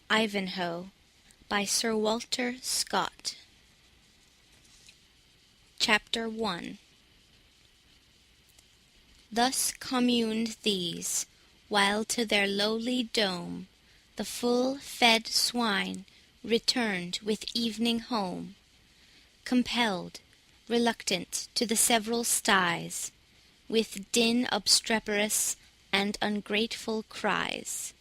Ivanhoe by Sir Walter Scott. Chapter 1. Thus communed these, while to their lowly dome the full-fed swine returned with evening home, compelled, reluctant to the several styes, with din obstreperous and ungrateful cries.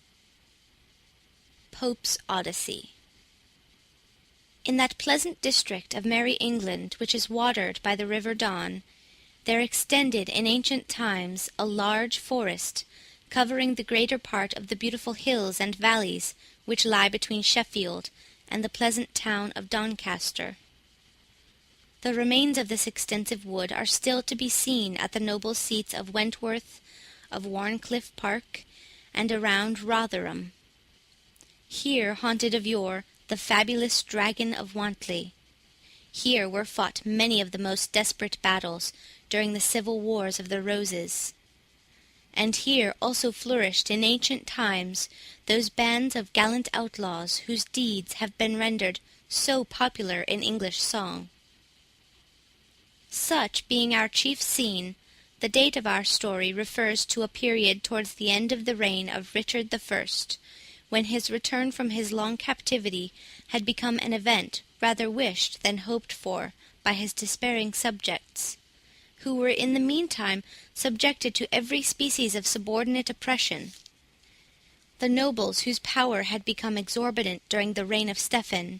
Pope's Odyssey. In that pleasant district of merry England which is watered by the river Don, there extended in ancient times a large forest, covering the greater part of the beautiful hills and valleys which lie between Sheffield and the pleasant town of Doncaster. The remains of this extensive wood are still to be seen at the noble seats of Wentworth, of Warncliffe Park, and around Rotherham. Here haunted of yore the fabulous dragon of Wantley. Here were fought many of the most desperate battles during the civil wars of the Roses. And here also flourished in ancient times those bands of gallant outlaws whose deeds have been rendered so popular in English song. Such being our chief scene, the date of our story refers to a period towards the end of the reign of Richard I, when his return from his long captivity had become an event rather wished than hoped for by his despairing subjects, who were in the meantime subjected to every species of subordinate oppression. The nobles whose power had become exorbitant during the reign of Stephen,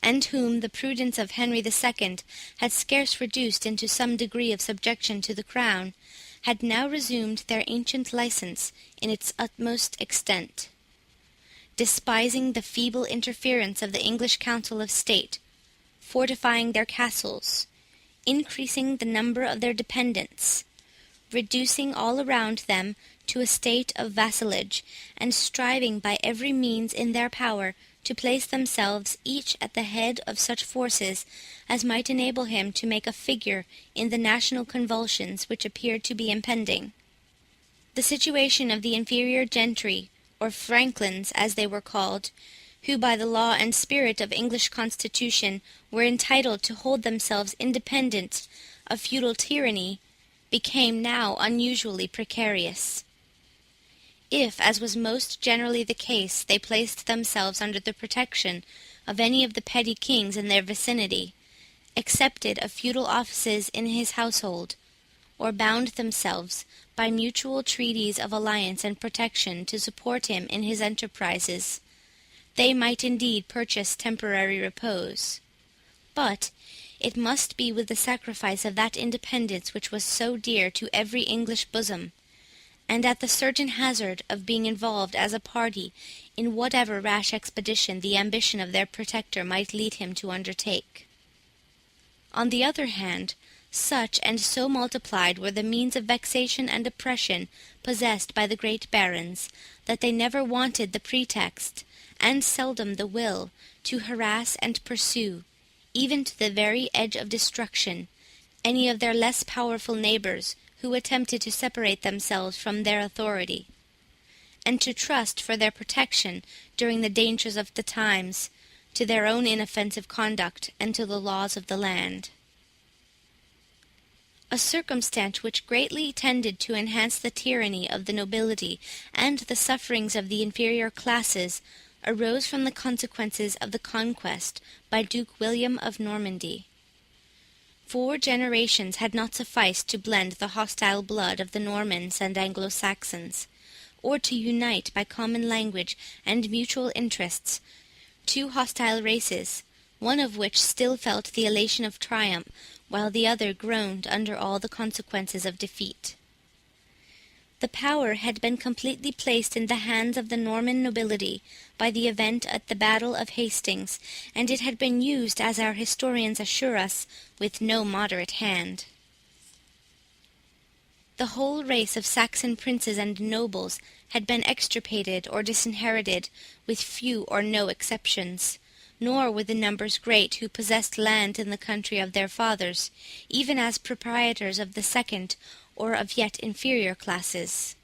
and whom the prudence of Henry II had scarce reduced into some degree of subjection to the crown, had now resumed their ancient license in its utmost extent. Despising the feeble interference of the English Council of State, fortifying their castles, increasing the number of their dependents, reducing all around them to a state of vassalage, and striving by every means in their power to place themselves each at the head of such forces as might enable him to make a figure in the national convulsions which appeared to be impending. The situation of the inferior gentry, or franklins as they were called, who by the law and spirit of English constitution were entitled to hold themselves independent of feudal tyranny, became now unusually precarious. If, as was most generally the case, they placed themselves under the protection of any of the petty kings in their vicinity, accepted of feudal offices in his household, or bound themselves by mutual treaties of alliance and protection to support him in his enterprises, they might indeed purchase temporary repose. But it must be with the sacrifice of that independence which was so dear to every English bosom, and at the certain hazard of being involved as a party in whatever rash expedition the ambition of their protector might lead him to undertake. On the other hand, such and so multiplied were the means of vexation and oppression possessed by the great barons, that they never wanted the pretext, and seldom the will, to harass and pursue, even to the very edge of destruction, any of their less powerful neighbours who attempted to separate themselves from their authority, and to trust for their protection during the dangers of the times to their own inoffensive conduct and to the laws of the land. A circumstance which greatly tended to enhance the tyranny of the nobility and the sufferings of the inferior classes arose from the consequences of the conquest by Duke William of Normandy. 4 generations had not sufficed to blend the hostile blood of the Normans and Anglo-Saxons, or to unite by common language and mutual interests 2 hostile races, one of which still felt the elation of triumph, while the other groaned under all the consequences of defeat. The power had been completely placed in the hands of the Norman nobility by the event at the Battle of Hastings, and it had been used, as our historians assure us, with no moderate hand. The whole race of Saxon princes and nobles had been extirpated or disinherited, with few or no exceptions, nor were the numbers great who possessed land in the country of their fathers, even as proprietors of the second or of yet inferior classes.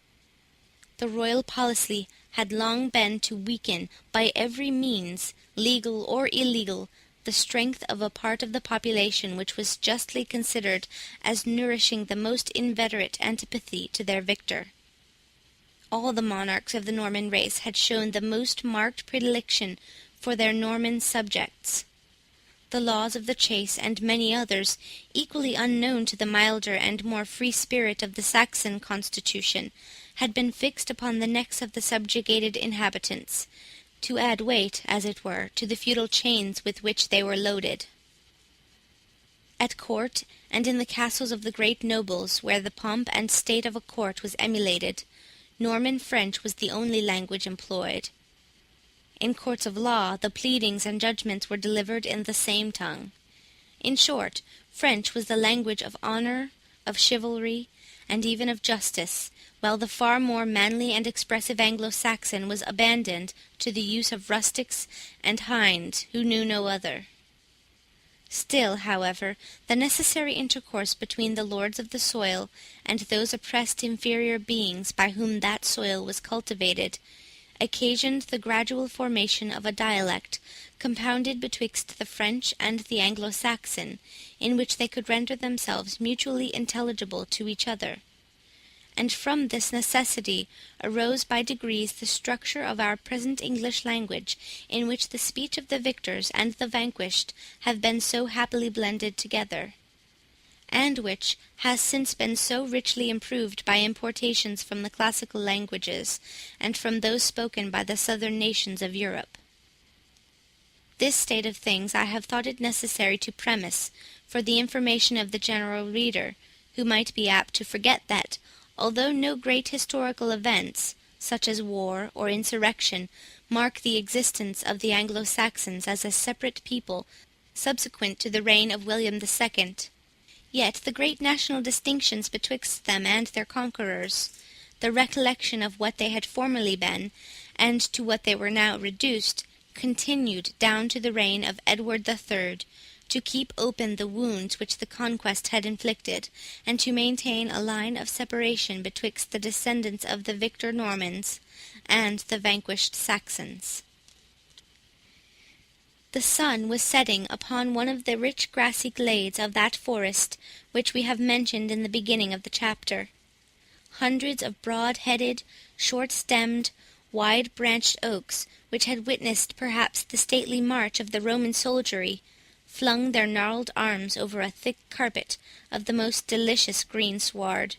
The royal policy had long been to weaken, by every means, legal or illegal, the strength of a part of the population which was justly considered as nourishing the most inveterate antipathy to their victor. All the monarchs of the Norman race had shown the most marked predilection for their Norman subjects. The laws of the chase, and many others, equally unknown to the milder and more free spirit of the Saxon constitution, had been fixed upon the necks of the subjugated inhabitants, to add weight, as it were, to the feudal chains with which they were loaded. At court, and in the castles of the great nobles, where the pomp and state of a court was emulated, Norman French was the only language employed. In courts of law, the pleadings and judgments were delivered in the same tongue. In short, French was the language of honour, of chivalry, and even of justice, while the far more manly and expressive Anglo-Saxon was abandoned to the use of rustics and hinds who knew no other. Still, however, the necessary intercourse between the lords of the soil and those oppressed inferior beings by whom that soil was cultivated occasioned the gradual formation of a dialect, compounded betwixt the French and the Anglo-Saxon, in which they could render themselves mutually intelligible to each other. And from this necessity arose by degrees the structure of our present English language, in which the speech of the victors and the vanquished have been so happily blended together, and which has since been so richly improved by importations from the classical languages, and from those spoken by the southern nations of Europe. This state of things I have thought it necessary to premise, for the information of the general reader, who might be apt to forget that, although no great historical events, such as war or insurrection, mark the existence of the Anglo-Saxons as a separate people subsequent to the reign of William II, yet the great national distinctions betwixt them and their conquerors, the recollection of what they had formerly been, and to what they were now reduced, continued down to the reign of Edward III, to keep open the wounds which the conquest had inflicted, and to maintain a line of separation betwixt the descendants of the victor Normans and the vanquished Saxons. The sun was setting upon one of the rich grassy glades of that forest which we have mentioned in the beginning of the chapter. Hundreds of broad-headed, short-stemmed, wide-branched oaks, which had witnessed perhaps the stately march of the Roman soldiery, flung their gnarled arms over a thick carpet of the most delicious green sward.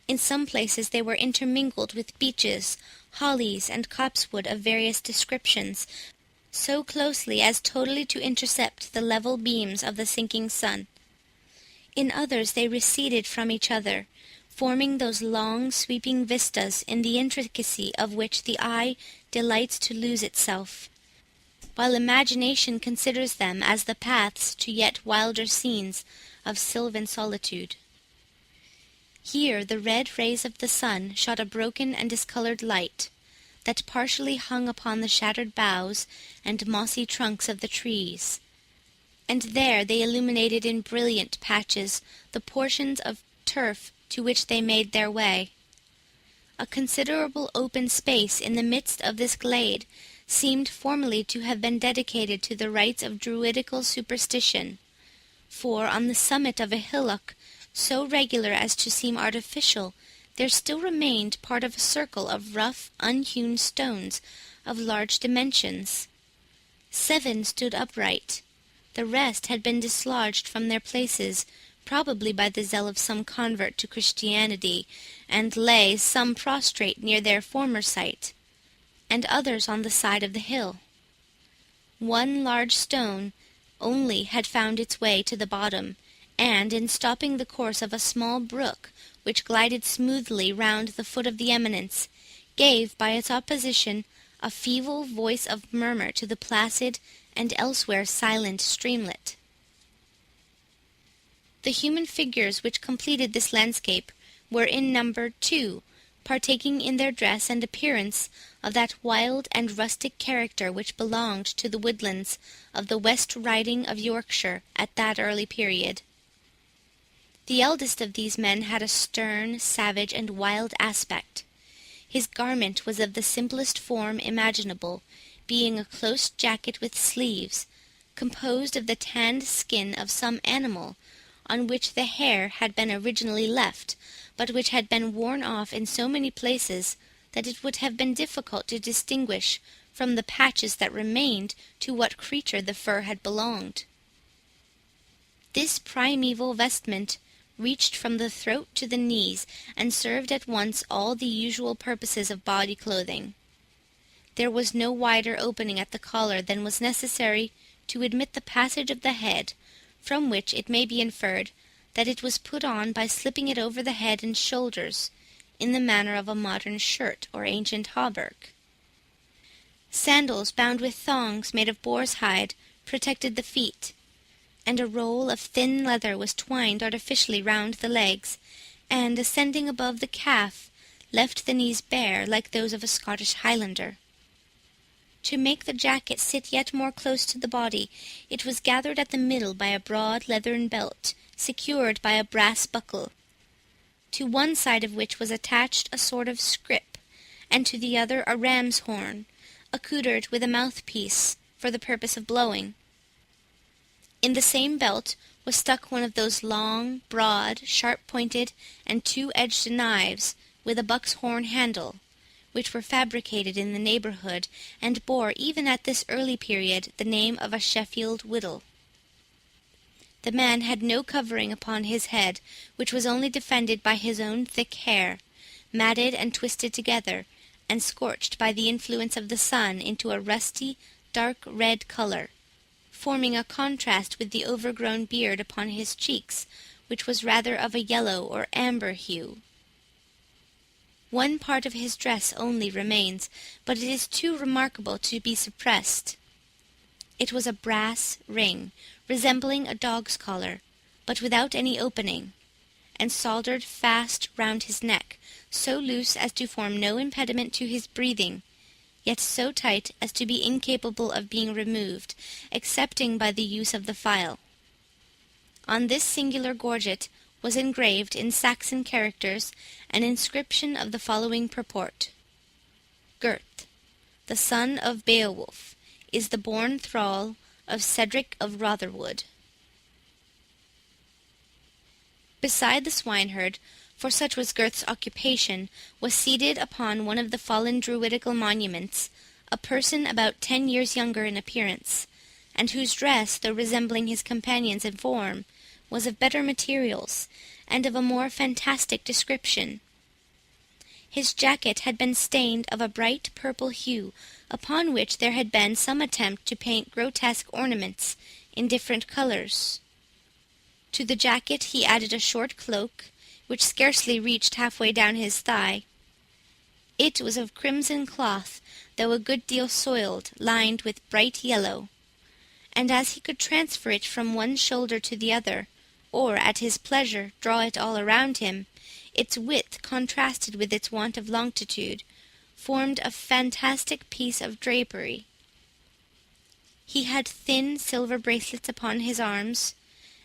In some places they were intermingled with beeches, hollies, and copsewood of various descriptions, so closely as totally to intercept the level beams of the sinking sun. In others they receded from each other, forming those long sweeping vistas in the intricacy of which the eye delights to lose itself, while imagination considers them as the paths to yet wilder scenes of sylvan solitude. Here the red rays of the sun shot a broken and discoloured light, that partially hung upon the shattered boughs and mossy trunks of the trees, and there they illuminated in brilliant patches the portions of turf to which they made their way. A considerable open space in the midst of this glade seemed formerly to have been dedicated to the rites of druidical superstition, for on the summit of a hillock, so regular as to seem artificial, there still remained part of a circle of rough, unhewn stones of large dimensions. 7 stood upright. The rest had been dislodged from their places, probably by the zeal of some convert to Christianity, and lay, some prostrate near their former site, and others on the side of the hill. One large stone only had found its way to the bottom, and, in stopping the course of a small brook, which glided smoothly round the foot of the eminence, gave, by its opposition, a feeble voice of murmur to the placid and elsewhere silent streamlet. The human figures which completed this landscape were in number 2, partaking in their dress and appearance of that wild and rustic character which belonged to the woodlands of the West Riding of Yorkshire at that early period. The eldest of these men had a stern, savage, and wild aspect. His garment was of the simplest form imaginable, being a close jacket with sleeves, composed of the tanned skin of some animal, on which the hair had been originally left, but which had been worn off in so many places that it would have been difficult to distinguish from the patches that remained to what creature the fur had belonged. This primeval vestment reached from the throat to the knees, and served at once all the usual purposes of body clothing. There was no wider opening at the collar than was necessary to admit the passage of the head, from which it may be inferred that it was put on by slipping it over the head and shoulders, in the manner of a modern shirt or ancient hauberk. Sandals bound with thongs made of boar's hide protected the feet, and a roll of thin leather was twined artificially round the legs, and, ascending above the calf, left the knees bare like those of a Scottish Highlander. To make the jacket sit yet more close to the body, it was gathered at the middle by a broad leathern belt, secured by a brass buckle, to one side of which was attached a sort of scrip, and to the other a ram's horn, accoutred with a mouthpiece, for the purpose of blowing. In the same belt was stuck one of those long, broad, sharp-pointed, and two-edged knives, with a buck's horn handle, which were fabricated in the neighbourhood, and bore, even at this early period, the name of a Sheffield whittle. The man had no covering upon his head, which was only defended by his own thick hair, matted and twisted together, and scorched by the influence of the sun into a rusty, dark red colour, forming a contrast with the overgrown beard upon his cheeks, which was rather of a yellow or amber hue. One part of his dress only remains, but it is too remarkable to be suppressed. It was a brass ring, resembling a dog's collar, but without any opening, and soldered fast round his neck, so loose as to form no impediment to his breathing, yet so tight as to be incapable of being removed, excepting by the use of the file. On this singular gorget was engraved in Saxon characters an inscription of the following purport: Gurth, the son of Beowulf, is the born thrall of Cedric of Rotherwood. Beside the swineherd, for such was Gurth's occupation, was seated upon one of the fallen druidical monuments a person about 10 years younger in appearance, and whose dress, though resembling his companions in form, was of better materials, and of a more fantastic description. His jacket had been stained of a bright purple hue, upon which there had been some attempt to paint grotesque ornaments in different colours. To the jacket he added a short cloak, which scarcely reached halfway down his thigh. It was of crimson cloth, though a good deal soiled, lined with bright yellow, and as he could transfer it from one shoulder to the other, or at his pleasure draw it all around him, its width contrasted with its want of longitude, formed a fantastic piece of drapery. He had thin silver bracelets upon his arms,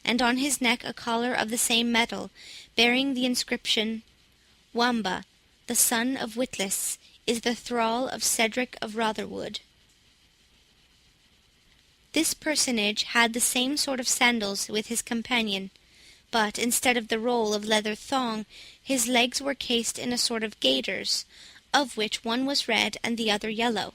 and on his neck a collar of the same metal, bearing the inscription, Wamba, the son of Witless, is the thrall of Cedric of Rotherwood. This personage had the same sort of sandals with his companion, but instead of the roll of leather thong, his legs were cased in a sort of gaiters, of which one was red and the other yellow.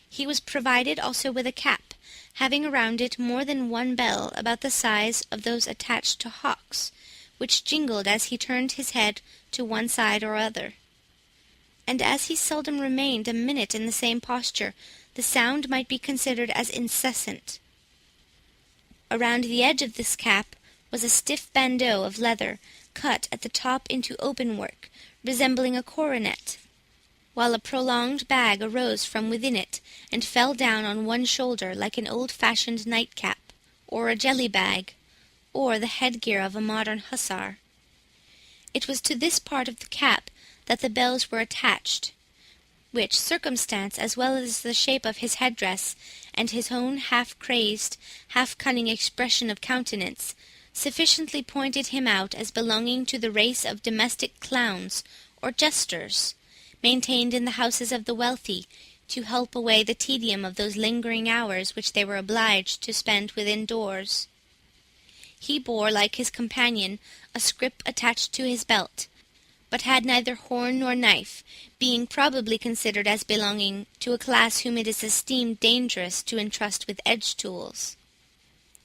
He was provided also with a cap, having around it more than one bell about the size of those attached to hawks, which jingled as he turned his head to one side or other. And as he seldom remained a minute in the same posture, the sound might be considered as incessant. Around the edge of this cap was a stiff bandeau of leather, cut at the top into open-work, resembling a coronet, while a prolonged bag arose from within it, and fell down on one shoulder like an old-fashioned nightcap, or a jelly-bag, or the headgear of a modern hussar. It was to this part of the cap that the bells were attached, which circumstance, as well as the shape of his headdress, and his own half-crazed, half-cunning expression of countenance, sufficiently pointed him out as belonging to the race of domestic clowns, or jesters, maintained in the houses of the wealthy, to help away the tedium of those lingering hours which they were obliged to spend within doors. He bore, like his companion, a scrip attached to his belt, but had neither horn nor knife, being probably considered as belonging to a class whom it is esteemed dangerous to entrust with edge-tools.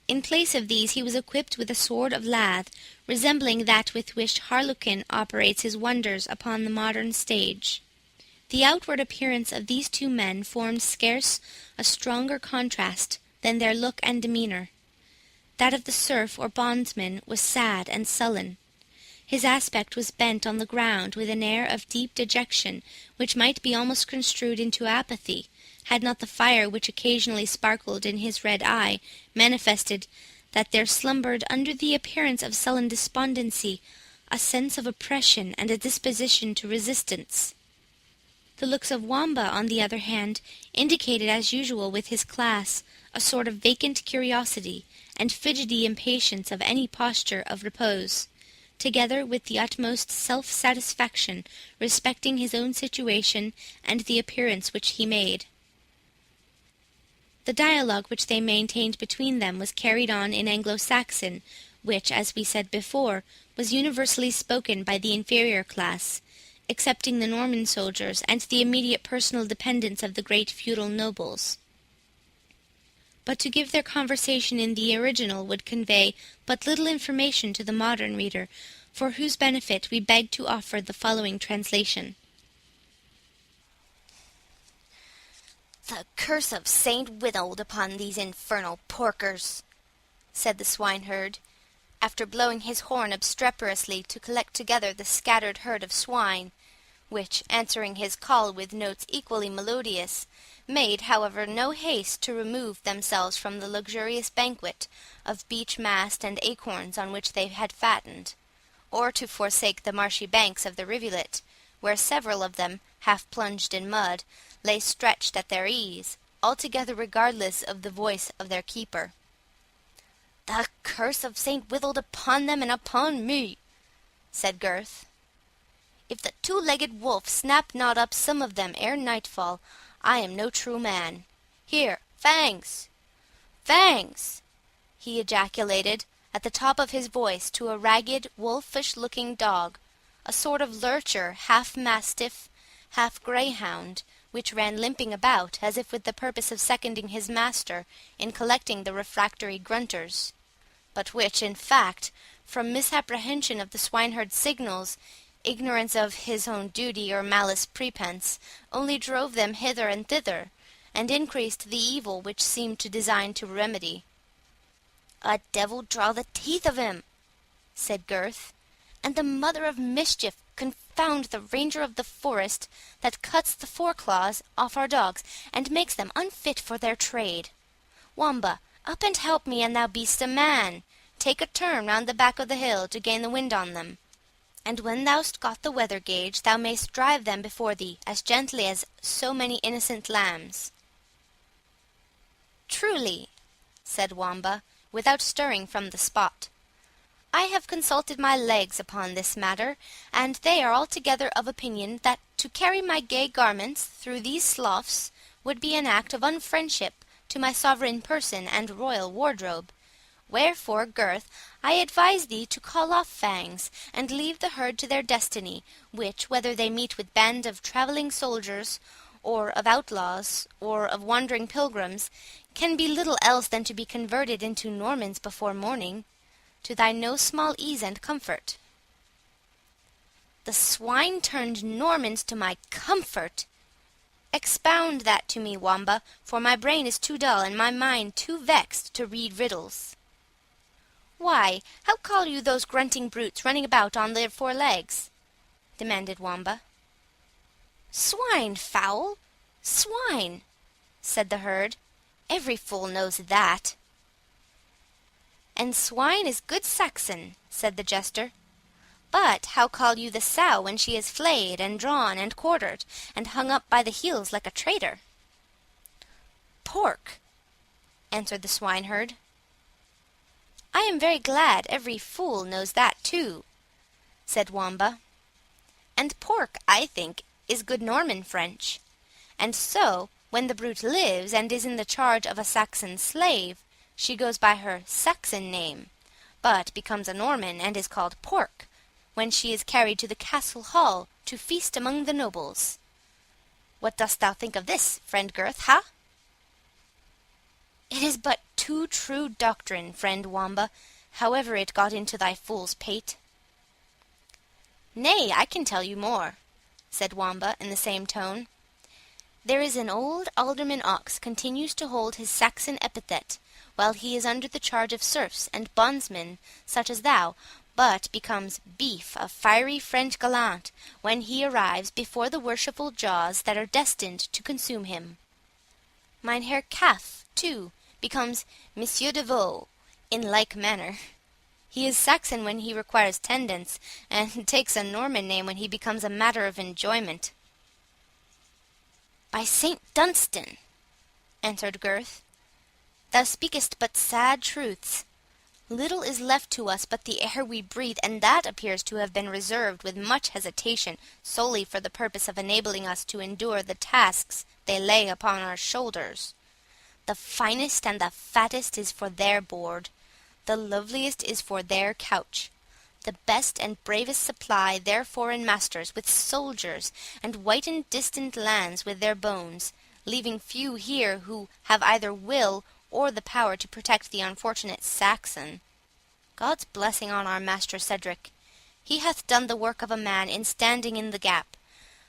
In place of these he was equipped with a sword of lath, resembling that with which Harlequin operates his wonders upon the modern stage. The outward appearance of these two men formed scarce a stronger contrast than their look and demeanour. That of the serf or bondsman was sad and sullen. His aspect was bent on the ground with an air of deep dejection, which might be almost construed into apathy, had not the fire which occasionally sparkled in his red eye manifested that there slumbered under the appearance of sullen despondency a sense of oppression and a disposition to resistance. The looks of Wamba, on the other hand, indicated, as usual with his class, a sort of vacant curiosity and fidgety impatience of any posture of repose, together with the utmost self-satisfaction respecting his own situation and the appearance which he made. The dialogue which they maintained between them was carried on in Anglo-Saxon, which, as we said before, was universally spoken by the inferior class, excepting the Norman soldiers and the immediate personal dependents of the great feudal nobles. But to give their conversation in the original would convey but little information to the modern reader, for whose benefit we beg to offer the following translation. "The curse of Saint Withold upon these infernal porkers," said the swineherd, after blowing his horn obstreperously to collect together the scattered herd of swine, which, answering his call with notes equally melodious, made, however, no haste to remove themselves from the luxurious banquet of beech mast and acorns on which they had fattened, or to forsake the marshy banks of the rivulet, where several of them, half plunged in mud, lay stretched at their ease, altogether regardless of the voice of their keeper. "The curse of Saint Withold upon them and upon me," said Gurth. "If the two-legged wolf snap not up some of them ere nightfall, I am no true man. Here, Fangs! Fangs!" he ejaculated, at the top of his voice, to a ragged, wolfish-looking dog, a sort of lurcher, half mastiff, half greyhound, which ran limping about, as if with the purpose of seconding his master in collecting the refractory grunters, but which, in fact, from misapprehension of the swineherd's signals, ignorance of his own duty, or malice prepense, only drove them hither and thither, and increased the evil which seemed to design to remedy. "A devil draw the teeth of him," said Gurth, "and the mother of mischief confound the ranger of the forest that cuts the foreclaws off our dogs, and makes them unfit for their trade. Wamba, up and help me, an thou be'st a man. Take a turn round the back of the hill to gain the wind on them, and when thou'st got the weather gauge, thou mayst drive them before thee as gently as so many innocent lambs." "Truly," said Wamba, without stirring from the spot, "I have consulted my legs upon this matter, and they are altogether of opinion that to carry my gay garments through these sloughs would be an act of unfriendship to my sovereign person and royal wardrobe. Wherefore, Gurth, I advise thee to call off Fangs, and leave the herd to their destiny, which, whether they meet with band of travelling soldiers, or of outlaws, or of wandering pilgrims, can be little else than to be converted into Normans before morning, to thy no small ease and comfort." "The swine turned Normans to my comfort! Expound that to me, Wamba, for my brain is too dull, and my mind too vexed, to read riddles." "Why, how call you those grunting brutes running about on their four legs?" demanded Wamba. "Swine, fowl, swine," said the herd. "Every fool knows that." "And swine is good Saxon," said the jester. "But how call you the sow when she is flayed, and drawn, and quartered, and hung up by the heels like a traitor?" "Pork," answered the swineherd. "I am very glad every fool knows that too," said Wamba. "And pork, I think, is good Norman French, and so, when the brute lives and is in the charge of a Saxon slave, she goes by her Saxon name, but becomes a Norman and is called Pork, when she is carried to the castle hall to feast among the nobles. What dost thou think of this, friend Gurth, ha?" "It is but too true doctrine, friend Wamba, however it got into thy fool's pate." "Nay, I can tell you more," said Wamba in the same tone. "There is an old alderman ox continues to hold his Saxon epithet, while he is under the charge of serfs and bondsmen, such as thou, but becomes beef of fiery French gallant when he arrives before the worshipful jaws that are destined to consume him. Mynheer Calf, too, becomes Monsieur de Vaux in like manner. He is Saxon when he requires tendance, and takes a Norman name when he becomes a matter of enjoyment." "By Saint Dunstan," answered Gurth, "thou speakest but sad truths. Little is left to us but the air we breathe, and that appears to have been reserved with much hesitation solely for the purpose of enabling us to endure the tasks they lay upon our shoulders. The finest and the fattest is for their board, the loveliest is for their couch. The best and bravest supply their foreign masters with soldiers, and whiten distant lands with their bones, leaving few here who have either will or the power to protect the unfortunate Saxon. God's blessing on our master Cedric! He hath done the work of a man in standing in the gap.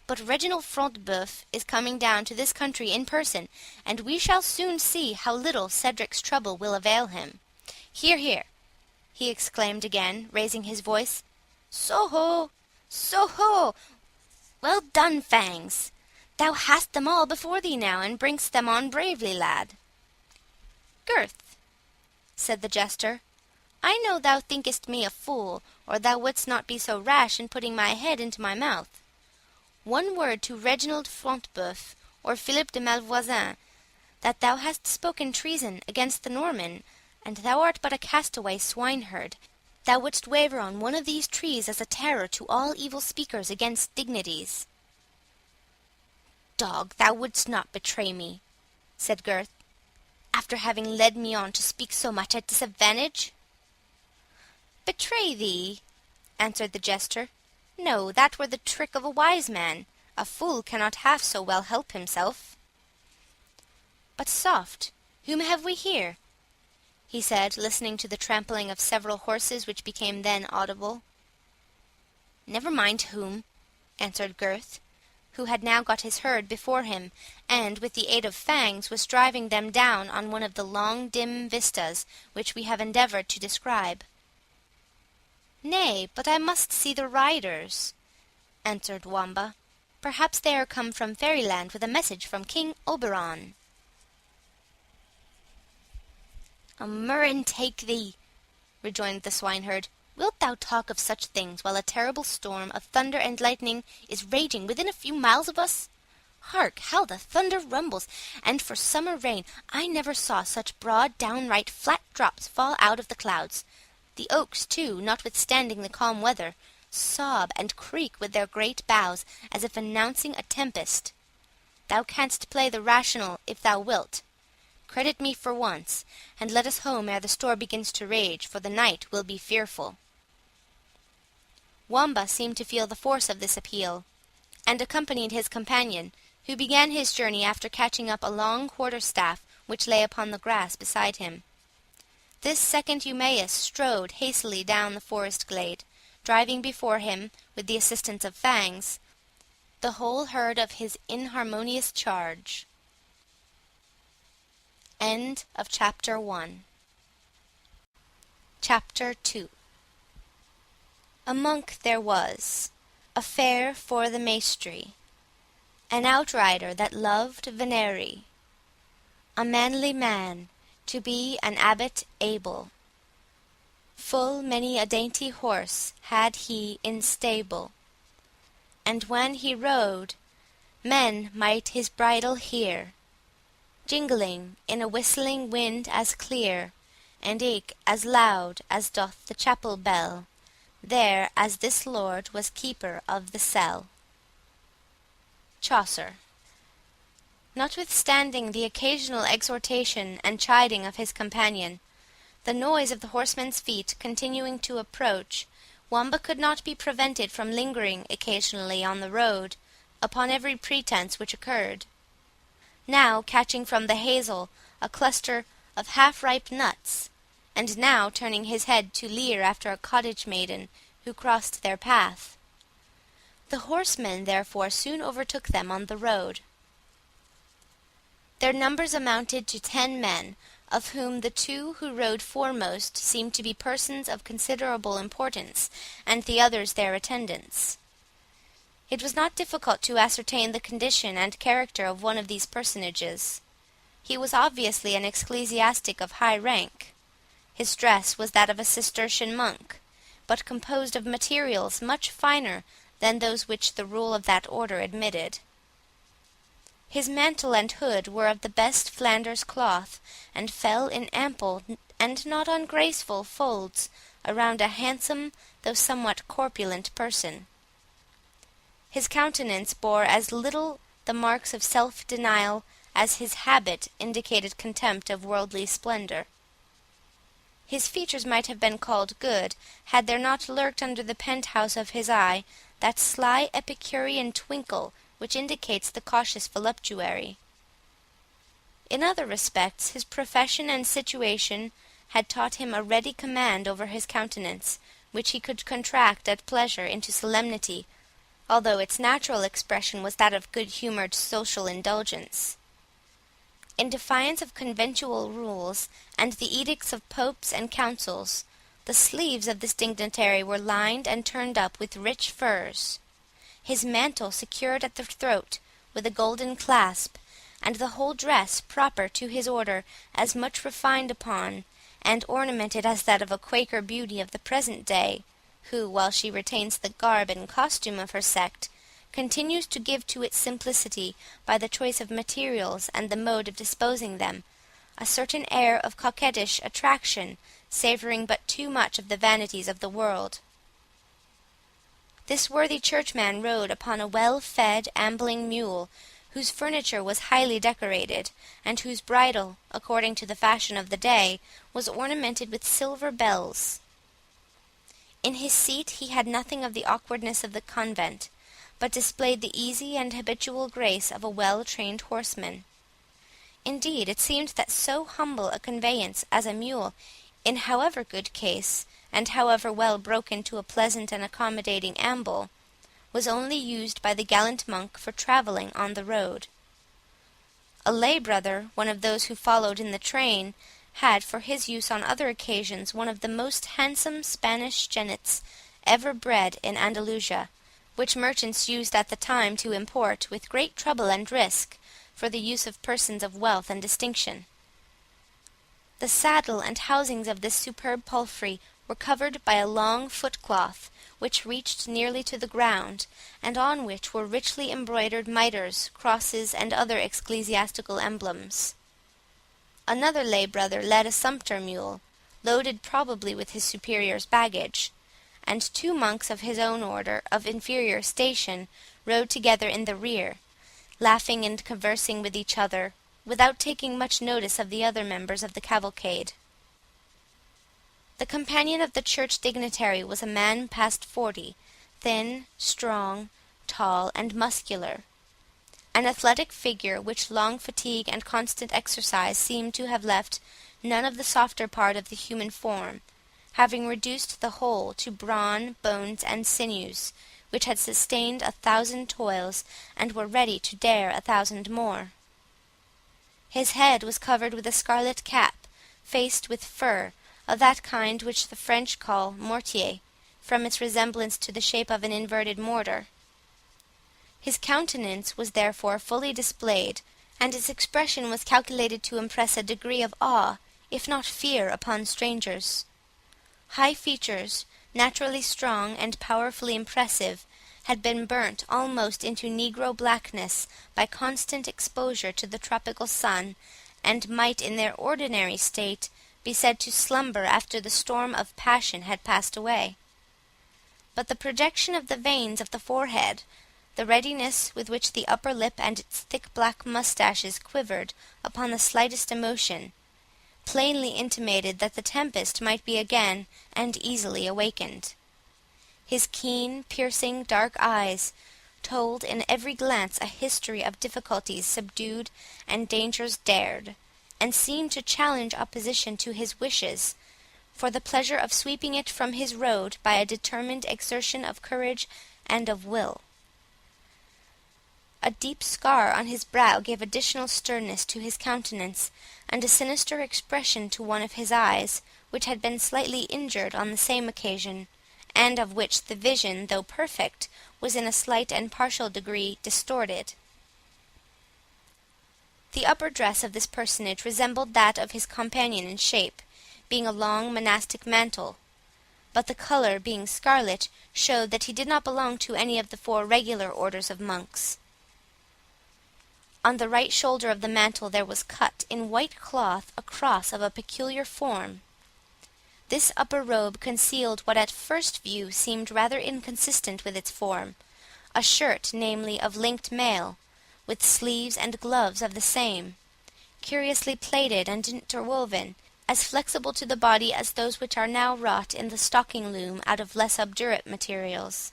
But Reginald Front de Bœuf is coming down to this country in person, and we shall soon see how little Cedric's trouble will avail him. Hear, hear!" he exclaimed again, raising his voice. "So-ho! So-ho! Well done, Fangs! Thou hast them all before thee now, and bring'st them on bravely, lad." "Gurth," said the Jester, "I know thou thinkest me a fool, or thou wouldst not be so rash in putting my head into my mouth. One word to Reginald Front de Bœuf, or Philip de Malvoisin, that thou hast spoken treason against the Norman, and thou art but a castaway swineherd. Thou wouldst waver on one of these trees as a terror to all evil speakers against dignities." "Dog, thou wouldst not betray me," said Gurth, "after having led me on to speak so much at disadvantage?" "Betray thee?" answered the Jester. "No, that were the trick of a wise man. A fool cannot half so well help himself." "But soft, whom have we here?" he said, listening to the trampling of several horses which became then audible. "Never mind whom," answered Gurth, who had now got his herd before him, and, with the aid of Fangs, was driving them down on one of the long dim vistas which we have endeavoured to describe. "Nay, but I must see the riders," answered Wamba. "Perhaps they are come from Fairyland with a message from King Oberon." "A murrain take thee," rejoined the swineherd. "Wilt thou talk of such things while a terrible storm of thunder and lightning is raging within a few miles of us? Hark, how the thunder rumbles, and for summer rain I never saw such broad, downright flat drops fall out of the clouds. The oaks, too, notwithstanding the calm weather, sob and creak with their great boughs, as if announcing a tempest. Thou canst play the rational if thou wilt. Credit me for once, and let us home ere the storm begins to rage, for the night will be fearful." Wamba seemed to feel the force of this appeal, and accompanied his companion, who began his journey after catching up a long quarter-staff which lay upon the grass beside him. This second Eumaeus strode hastily down the forest glade, driving before him, with the assistance of Fangs, the whole herd of his inharmonious charge. End of Chapter 1. Chapter 2. A monk there was, a fair for the maestry, an outrider that loved venery, a manly man, to be an abbot able. Full many a dainty horse had he in stable, and when he rode, men might his bridle hear, jingling in a whistling wind as clear, and eke as loud as doth the chapel bell, there as this lord was keeper of the cell. Chaucer. Notwithstanding the occasional exhortation and chiding of his companion, the noise of the horsemen's feet continuing to approach, Wamba could not be prevented from lingering occasionally on the road, upon every pretence which occurred. Now catching from the hazel a cluster of half-ripe nuts, and now turning his head to leer after a cottage maiden who crossed their path. The horsemen therefore soon overtook them on the road. Their numbers amounted to 10 men, of whom the 2 who rode foremost seemed to be persons of considerable importance, and the others their attendants. It was not difficult to ascertain the condition and character of one of these personages. He was obviously an ecclesiastic of high rank. His dress was that of a Cistercian monk, but composed of materials much finer than those which the rule of that order admitted. His mantle and hood were of the best Flanders cloth, and fell in ample and not ungraceful folds around a handsome, though somewhat corpulent person. His countenance bore as little the marks of self-denial as his habit indicated contempt of worldly splendour. His features might have been called good, had there not lurked under the penthouse of his eye that sly Epicurean twinkle which indicates the cautious voluptuary. In other respects, his profession and situation had taught him a ready command over his countenance, which he could contract at pleasure into solemnity, although its natural expression was that of good-humoured social indulgence. In defiance of conventual rules and the edicts of popes and councils, the sleeves of this dignitary were lined and turned up with rich furs. His mantle secured at the throat with a golden clasp, and the whole dress proper to his order, as much refined upon and ornamented as that of a Quaker beauty of the present day, who, while she retains the garb and costume of her sect, continues to give to its simplicity, by the choice of materials and the mode of disposing them, a certain air of coquettish attraction, savouring but too much of the vanities of the world. This worthy churchman rode upon a well-fed, ambling mule, whose furniture was highly decorated, and whose bridle, according to the fashion of the day, was ornamented with silver bells. In his seat he had nothing of the awkwardness of the convent, but displayed the easy and habitual grace of a well-trained horseman. Indeed, it seemed that so humble a conveyance as a mule, in however good case, and however well broken to a pleasant and accommodating amble, was only used by the gallant monk for travelling on the road. A lay brother, one of those who followed in the train, had for his use on other occasions one of the most handsome Spanish jennets ever bred in Andalusia, which merchants used at the time to import, with great trouble and risk, for the use of persons of wealth and distinction. The saddle and housings of this superb palfrey were covered by a long footcloth, which reached nearly to the ground, and on which were richly embroidered mitres, crosses, and other ecclesiastical emblems. Another lay brother led a sumpter mule, loaded probably with his superior's baggage, and 2 monks of his own order, of inferior station, rode together in the rear, laughing and conversing with each other, without taking much notice of the other members of the cavalcade. The companion of the church dignitary was a man past 40, thin, strong, tall, and muscular. An athletic figure, which long fatigue and constant exercise seemed to have left none of the softer part of the human form, having reduced the whole to brawn, bones, and sinews, which had sustained 1,000 toils, and were ready to dare 1,000 more. His head was covered with a scarlet cap, faced with fur, of that kind which the French call mortier, from its resemblance to the shape of an inverted mortar. His countenance was therefore fully displayed, and its expression was calculated to impress a degree of awe, if not fear, upon strangers. High features, naturally strong and powerfully impressive, had been burnt almost into negro blackness by constant exposure to the tropical sun, and might in their ordinary state be said to slumber after the storm of passion had passed away. But the projection of the veins of the forehead, The readiness with which the upper lip and its thick black moustaches quivered upon the slightest emotion, plainly intimated that the tempest might be again and easily awakened. His keen, piercing, dark eyes told in every glance a history of difficulties subdued and dangers dared, and seemed to challenge opposition to his wishes, for the pleasure of sweeping it from his road by a determined exertion of courage and of will. A deep scar on his brow gave additional sternness to his countenance, and a sinister expression to one of his eyes, which had been slightly injured on the same occasion, and of which the vision, though perfect, was in a slight and partial degree distorted. The upper dress of this personage resembled that of his companion in shape, being a long monastic mantle, but the colour, being scarlet, showed that he did not belong to any of the 4 regular orders of monks. On the right shoulder of the mantle there was cut, in white cloth, a cross of a peculiar form. This upper robe concealed what at first view seemed rather inconsistent with its form, a shirt, namely, of linked mail, with sleeves and gloves of the same, curiously plaited and interwoven, as flexible to the body as those which are now wrought in the stocking loom out of less obdurate materials.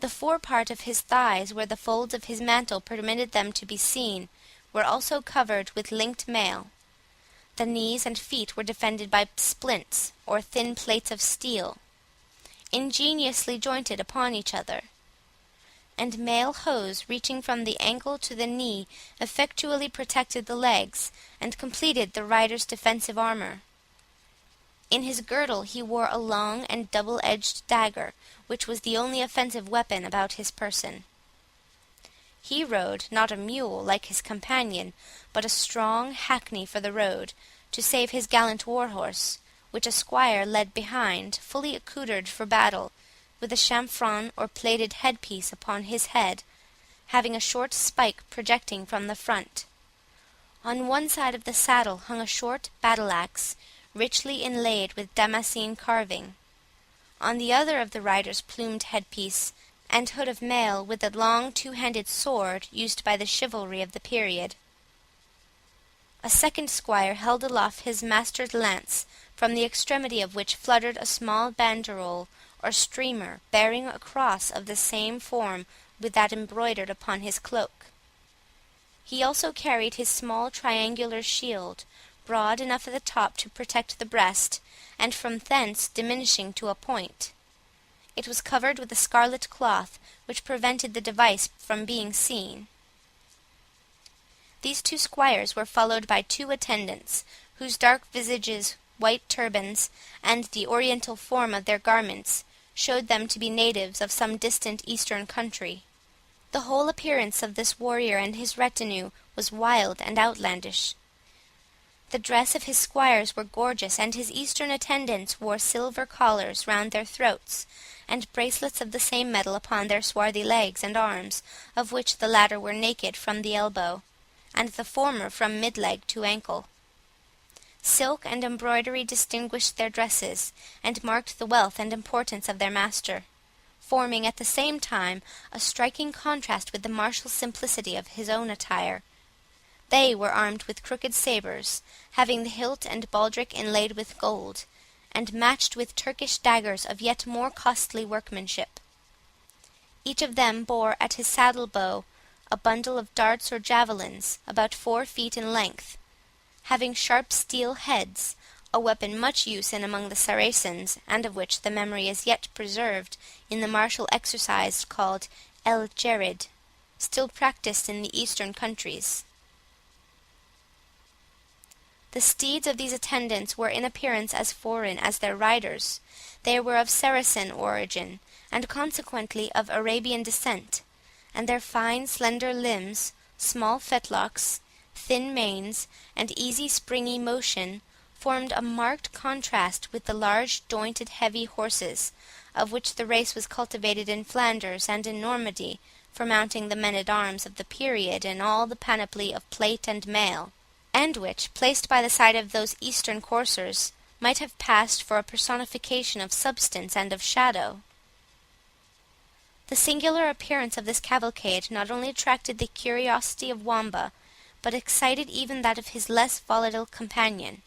The forepart of his thighs, where the folds of his mantle permitted them to be seen, were also covered with linked mail. The knees and feet were defended by splints, or thin plates of steel, ingeniously jointed upon each other, and mail hose reaching from the ankle to the knee effectually protected the legs, and completed the rider's defensive armour. In his girdle he wore a long and double-edged dagger, which was the only offensive weapon about his person. He rode, not a mule like his companion, but a strong hackney for the road, to save his gallant war-horse, which a squire led behind, fully accoutred for battle, with a chamfron or plated headpiece upon his head, having a short spike projecting from the front. On one side of the saddle hung a short battle-axe, richly inlaid with Damascene carving. On the other of the rider's plumed headpiece and hood of mail, with a long 2-handed sword used by the chivalry of the period. A second squire held aloft his master's lance, from the extremity of which fluttered a small banderole or streamer, bearing a cross of the same form with that embroidered upon his cloak. He also carried his small triangular shield, broad enough at the top to protect the breast, and from thence diminishing to a point. It was covered with a scarlet cloth, which prevented the device from being seen. These 2 squires were followed by 2 attendants, whose dark visages, white turbans, and the oriental form of their garments showed them to be natives of some distant eastern country. The whole appearance of this warrior and his retinue was wild and outlandish. The dress of his squires were gorgeous, and his eastern attendants wore silver collars round their throats, and bracelets of the same metal upon their swarthy legs and arms, of which the latter were naked from the elbow, and the former from mid-leg to ankle. Silk and embroidery distinguished their dresses, and marked the wealth and importance of their master, forming at the same time a striking contrast with the martial simplicity of his own attire. They were armed with crooked sabres, having the hilt and baldric inlaid with gold, and matched with Turkish daggers of yet more costly workmanship. Each of them bore at his saddle-bow a bundle of darts or javelins, about 4 feet in length, having sharp steel heads, a weapon much used in among the Saracens, and of which the memory is yet preserved in the martial exercise called El-Jerid, still practised in the eastern countries. The steeds of these attendants were in appearance as foreign as their riders. They were of Saracen origin, and consequently of Arabian descent, and their fine slender limbs, small fetlocks, thin manes, and easy springy motion formed a marked contrast with the large jointed heavy horses, of which the race was cultivated in Flanders and in Normandy, for mounting the men-at-arms of the period in all the panoply of plate and mail, and which, placed by the side of those eastern coursers, might have passed for a personification of substance and of shadow. The singular appearance of this cavalcade not only attracted the curiosity of Wamba, but excited even that of his less volatile companion.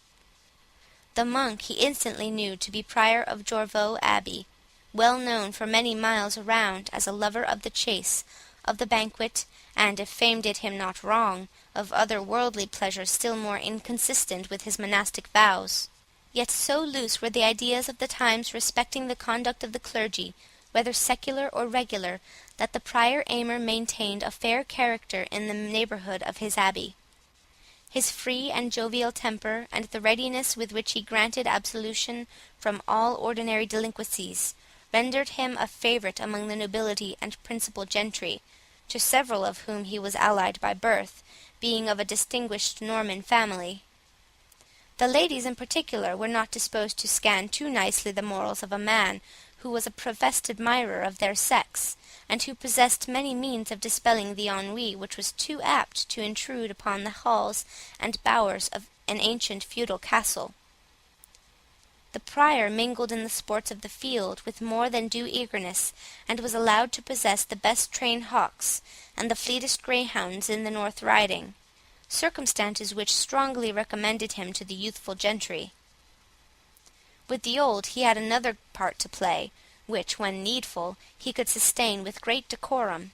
The monk he instantly knew to be Prior of Jorvaulx Abbey, well known for many miles around as a lover of the chase, of the banquet, and, if fame did him not wrong, of other worldly pleasures still more inconsistent with his monastic vows. Yet so loose were the ideas of the times respecting the conduct of the clergy, whether secular or regular, that the Prior Aymer maintained a fair character in the neighbourhood of his abbey. His free and jovial temper, and the readiness with which he granted absolution from all ordinary delinquencies, rendered him a favourite among the nobility and principal gentry, to several of whom he was allied by birth, being of a distinguished Norman family. The ladies in particular were not disposed to scan too nicely the morals of a man who was a professed admirer of their sex, and who possessed many means of dispelling the ennui which was too apt to intrude upon the halls and bowers of an ancient feudal castle. The Prior mingled in the sports of the field with more than due eagerness, and was allowed to possess the best trained hawks, and the fleetest greyhounds in the North Riding, circumstances which strongly recommended him to the youthful gentry. With the old he had another part to play, which, when needful, he could sustain with great decorum.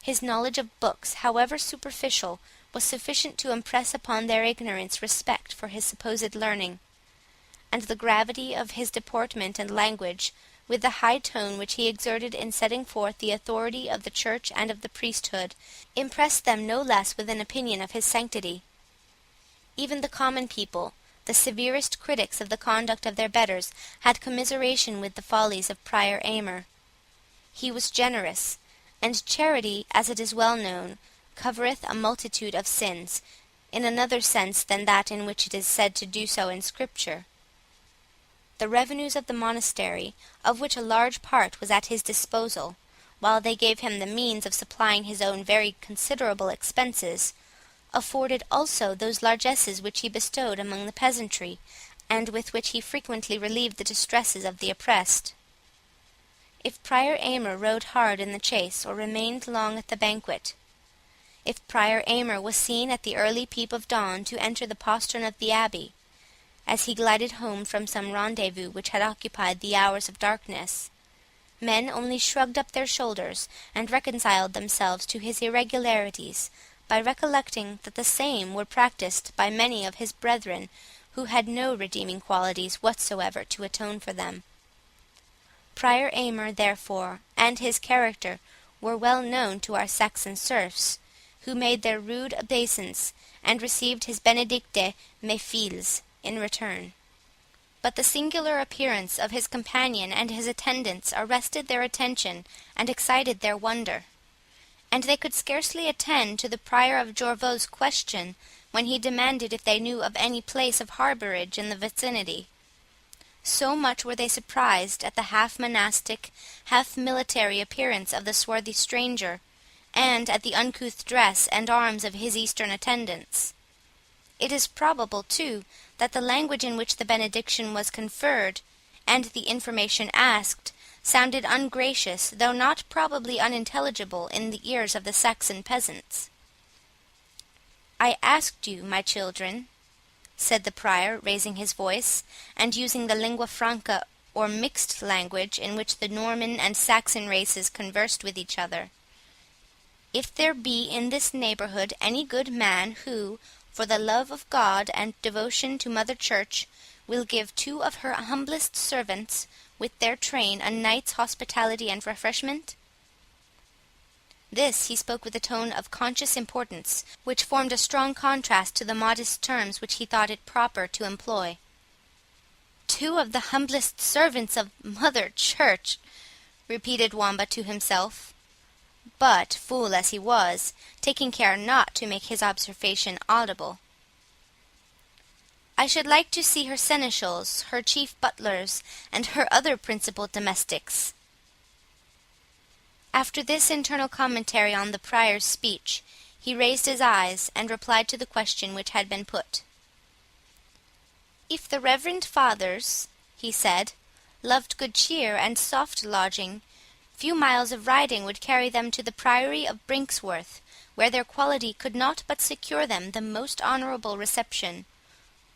His knowledge of books, however superficial, was sufficient to impress upon their ignorance respect for his supposed learning, and the gravity of his deportment and language, with the high tone which he exerted in setting forth the authority of the Church and of the priesthood, impressed them no less with an opinion of his sanctity. Even the common people, the severest critics of the conduct of their betters, had commiseration with the follies of Prior Aymer. He was generous, and charity, as it is well known, covereth a multitude of sins, in another sense than that in which it is said to do so in Scripture. The revenues of the monastery, of which a large part was at his disposal, while they gave him the means of supplying his own very considerable expenses, afforded also those largesses which he bestowed among the peasantry, and with which he frequently relieved the distresses of the oppressed. If Prior Aymer rode hard in the chase, or remained long at the banquet, if Prior Aymer was seen at the early peep of dawn to enter the postern of the abbey, as he glided home from some rendezvous which had occupied the hours of darkness, men only shrugged up their shoulders, and reconciled themselves to his irregularities, by recollecting that the same were practised by many of his brethren who had no redeeming qualities whatsoever to atone for them. Prior Aymer, therefore, and his character were well known to our Saxon serfs, who made their rude obeisance, and received his benedicte me fils in return. But the singular appearance of his companion and his attendants arrested their attention and excited their wonder, and they could scarcely attend to the Prior of Jorvaulx's question when he demanded if they knew of any place of harbourage in the vicinity. So much were they surprised at the half-monastic, half-military appearance of the swarthy stranger, and at the uncouth dress and arms of his eastern attendants. It is probable, too, that the language in which the benediction was conferred, and the information asked, sounded ungracious, though not probably unintelligible, in the ears of the Saxon peasants. "I asked you, my children," said the Prior, raising his voice, and using the lingua franca, or mixed language, in which the Norman and Saxon races conversed with each other, "if there be in this neighbourhood any good man who, for the love of God and devotion to Mother Church, will give 2 of her humblest servants, with their train, a night's hospitality and refreshment?" This he spoke with a tone of conscious importance, which formed a strong contrast to the modest terms which he thought it proper to employ. 2 of the humblest servants of Mother Church, repeated Wamba to himself, but, fool as he was, taking care not to make his observation audible. "I should like to see her seneschals, her chief butlers, and her other principal domestics." After this internal commentary on the Prior's speech, he raised his eyes, and replied to the question which had been put. "If the reverend fathers," he said, "loved good cheer and soft lodging, Few miles of riding would carry them to the priory of Brinksworth, where their quality could not but secure them the most honourable reception;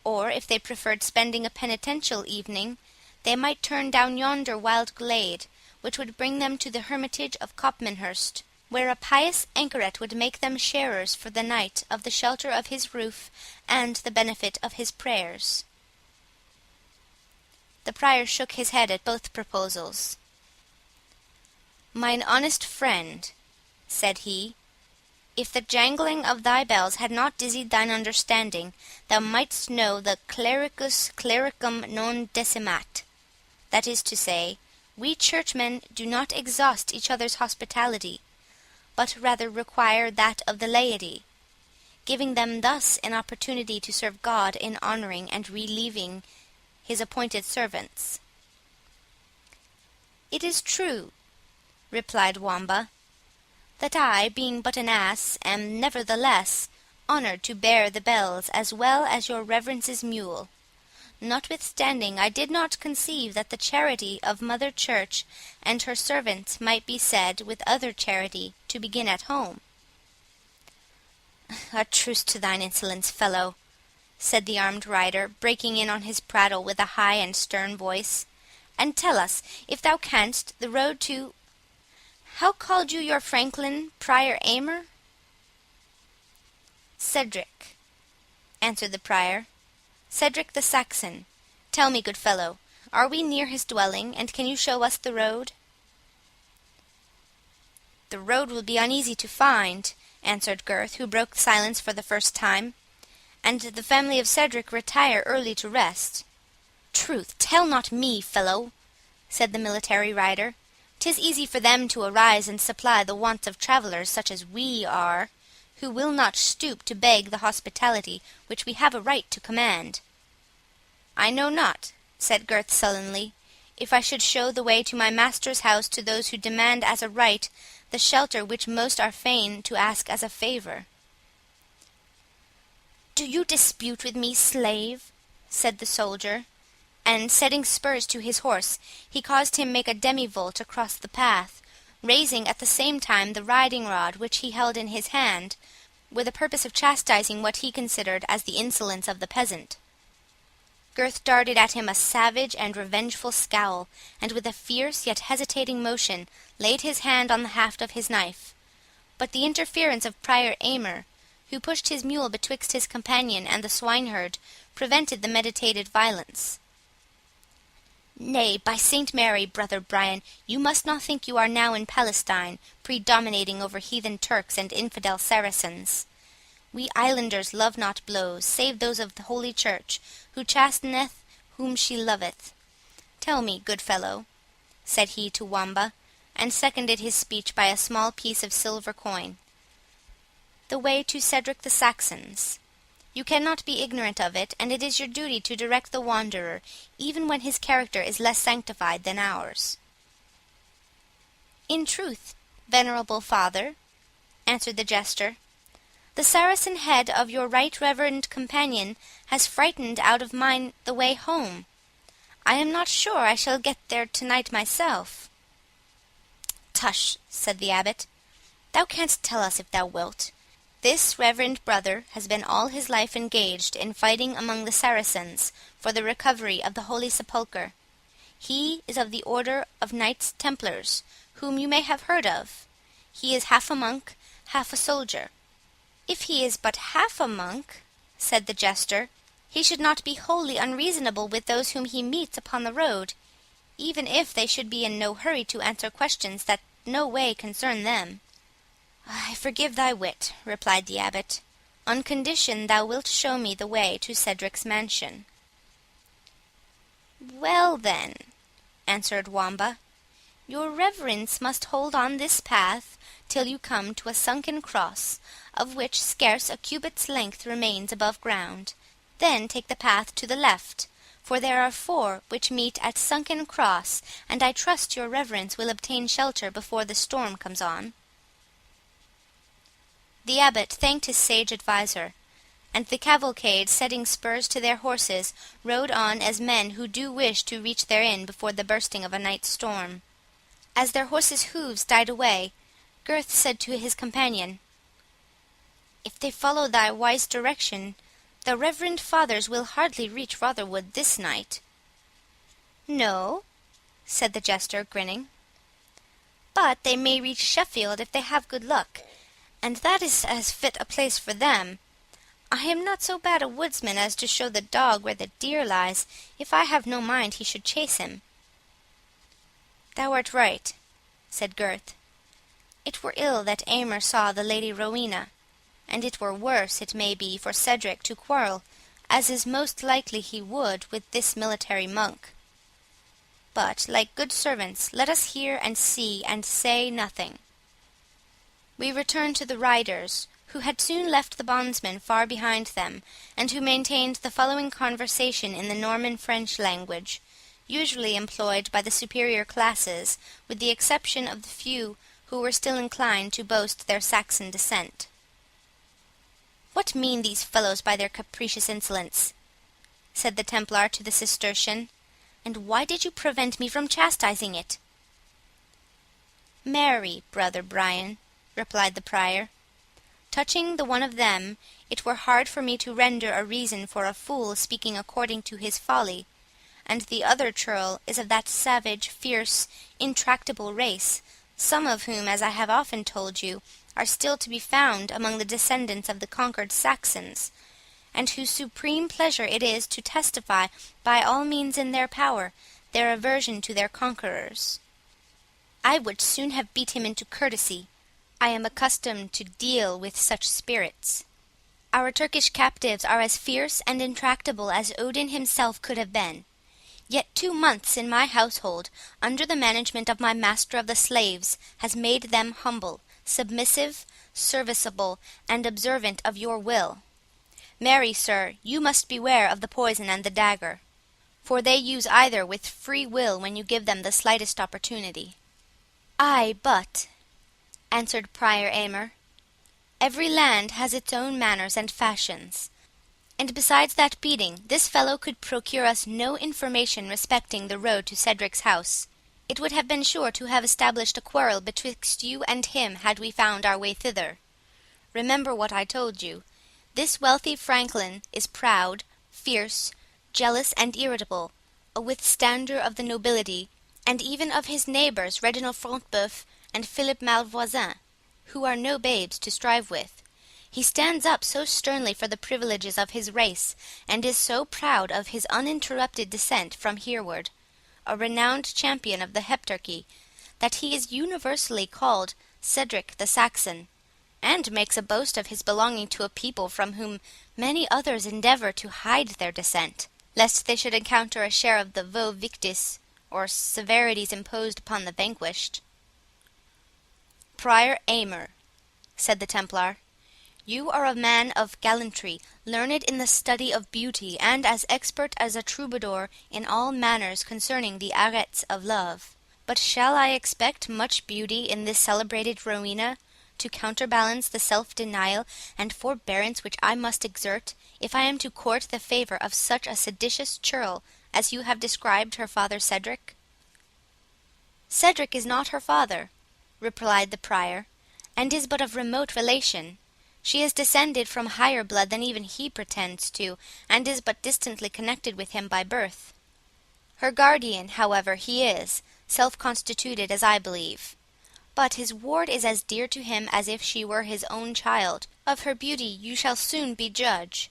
or, if they preferred spending a penitential evening, they might turn down yonder wild glade, which would bring them to the hermitage of Copmanhurst, where a pious anchoret would make them sharers for the night of the shelter of his roof and the benefit of his prayers. The Prior shook his head at both proposals. "Mine honest friend," said he, "if the jangling of thy bells had not dizzied thine understanding, thou mightst know the clericus clericum non decimat. That is to say, we churchmen do not exhaust each other's hospitality, but rather require that of the laity, giving them thus an opportunity to serve God in honouring and relieving his appointed servants." "It is true," replied Wamba, "that I, being but an ass, am nevertheless honoured to bear the bells as well as your reverence's mule. Notwithstanding, I did not conceive that the charity of Mother Church and her servants might be said, with other charity, to begin at home." "A truce to thine insolence, fellow," said the armed rider, breaking in on his prattle with a high and stern voice, "and tell us, if thou canst, the road to— How called you your franklin, Prior Aymer?" "Cedric," answered the Prior, "Cedric the Saxon. Tell me, good fellow, are we near his dwelling, and can you show us the road?" "The road will be uneasy to find," answered Gurth, who broke silence for the first time, "and the family of Cedric retire early to rest." "Truth, tell not me, fellow," said the military rider. "'Tis easy for them to arise and supply the wants of travellers such as we are, who will not stoop to beg the hospitality which we have a right to command." "I know not," said Gurth sullenly, "if I should show the way to my master's house to those who demand as a right the shelter which most are fain to ask as a favour." "Do you dispute with me, slave?" said the soldier, and, setting spurs to his horse, he caused him make a demi-volt across the path, raising at the same time the riding-rod which he held in his hand, with a purpose of chastising what he considered as the insolence of the peasant. Gurth darted at him a savage and revengeful scowl, and with a fierce yet hesitating motion laid his hand on the haft of his knife. But the interference of Prior Aymer, who pushed his mule betwixt his companion and the swineherd, prevented the meditated violence. "Nay, by Saint Mary, brother Brian, you must not think you are now in Palestine, predominating over heathen Turks and infidel Saracens. We islanders love not blows, save those of the Holy Church, who chasteneth whom she loveth. Tell me, good fellow," said he to Wamba, and seconded his speech by a small piece of silver coin, "the way to Cedric the Saxon's. You cannot be ignorant of it, and it is your duty to direct the wanderer, even when his character is less sanctified than ours." "In truth, venerable father," answered the jester, "the Saracen head of your right reverend companion has frightened out of mine the way home. I am not sure I shall get there to-night myself." "Tush," said the abbot, "thou canst tell us if thou wilt. This reverend brother has been all his life engaged in fighting among the Saracens for the recovery of the Holy Sepulchre. He is of the order of Knights Templars, whom you may have heard of. He is half a monk, half a soldier." "If he is but half a monk," said the jester, "he should not be wholly unreasonable with those whom he meets upon the road, even if they should be in no hurry to answer questions that no way concern them." "I forgive thy wit," replied the abbot, "on condition thou wilt show me the way to Cedric's mansion." "Well, then," answered Wamba, "your reverence must hold on this path till you come to a sunken cross, of which scarce a cubit's length remains above ground. Then take the path to the left, for there are 4 which meet at Sunken Cross, and I trust your reverence will obtain shelter before the storm comes on." The abbot thanked his sage adviser, and the cavalcade, setting spurs to their horses, rode on as men who do wish to reach their inn before the bursting of a night's storm. As their horses' hoofs died away, Gurth said to his companion, "If they follow thy wise direction, the reverend fathers will hardly reach Rotherwood this night." "No," said the Jester, grinning, "but they may reach Sheffield if they have good luck, and that is as fit a place for them. I am not so bad a woodsman as to show the dog where the deer lies, if I have no mind he should chase him." "Thou art right," said Gurth. "It were ill that Aymer saw the Lady Rowena, and it were worse, it may be, for Cedric to quarrel, as is most likely he would, with this military monk. But, like good servants, let us hear and see, and say nothing." We return to the riders, who had soon left the bondsmen far behind them, and who maintained the following conversation in the Norman French language, usually employed by the superior classes, with the exception of the few who were still inclined to boast their Saxon descent. "What mean these fellows by their capricious insolence?" said the Templar to the Cistercian, "and why did you prevent me from chastising it?" "Marry, brother Brian," replied the Prior, "touching the one of them, it were hard for me to render a reason for a fool speaking according to his folly, and the other churl is of that savage, fierce, intractable race, some of whom, as I have often told you, are still to be found among the descendants of the conquered Saxons, and whose supreme pleasure it is to testify, by all means in their power, their aversion to their conquerors. I would soon have beat him into courtesy. I am accustomed to deal with such spirits. Our Turkish captives are as fierce and intractable as Odin himself could have been. Yet 2 months in my household, under the management of my master of the slaves, has made them humble, submissive, serviceable, and observant of your will. Marry, sir, you must beware of the poison and the dagger, for they use either with free will when you give them the slightest opportunity." "Ay, but," answered Prior Aymer, "every land has its own manners and fashions. And besides that beating, this fellow could procure us no information respecting the road to Cedric's house. It would have been sure to have established a quarrel betwixt you and him had we found our way thither. Remember what I told you. This wealthy franklin is proud, fierce, jealous, and irritable, a withstander of the nobility, and even of his neighbours Reginald Front-Bœuf and Philip Malvoisin, who are no babes to strive with. He stands up so sternly for the privileges of his race, and is so proud of his uninterrupted descent from Hereward, a renowned champion of the Heptarchy, that he is universally called Cedric the Saxon, and makes a boast of his belonging to a people from whom many others endeavour to hide their descent, lest they should encounter a share of the voe victis, or severities imposed upon the vanquished." "Prior Aymer," said the Templar, "you are a man of gallantry, learned in the study of beauty, and as expert as a troubadour in all manners concerning the arrets of love. But shall I expect much beauty in this celebrated Rowena, to counterbalance the self-denial and forbearance which I must exert, if I am to court the favour of such a seditious churl as you have described her father Cedric?" "Cedric is not her father," replied the Prior, "and is but of remote relation. She is descended from higher blood than even he pretends to, and is but distantly connected with him by birth. Her guardian, however, he is, self-constituted as I believe. But his ward is as dear to him as if she were his own child. Of her beauty you shall soon be judge,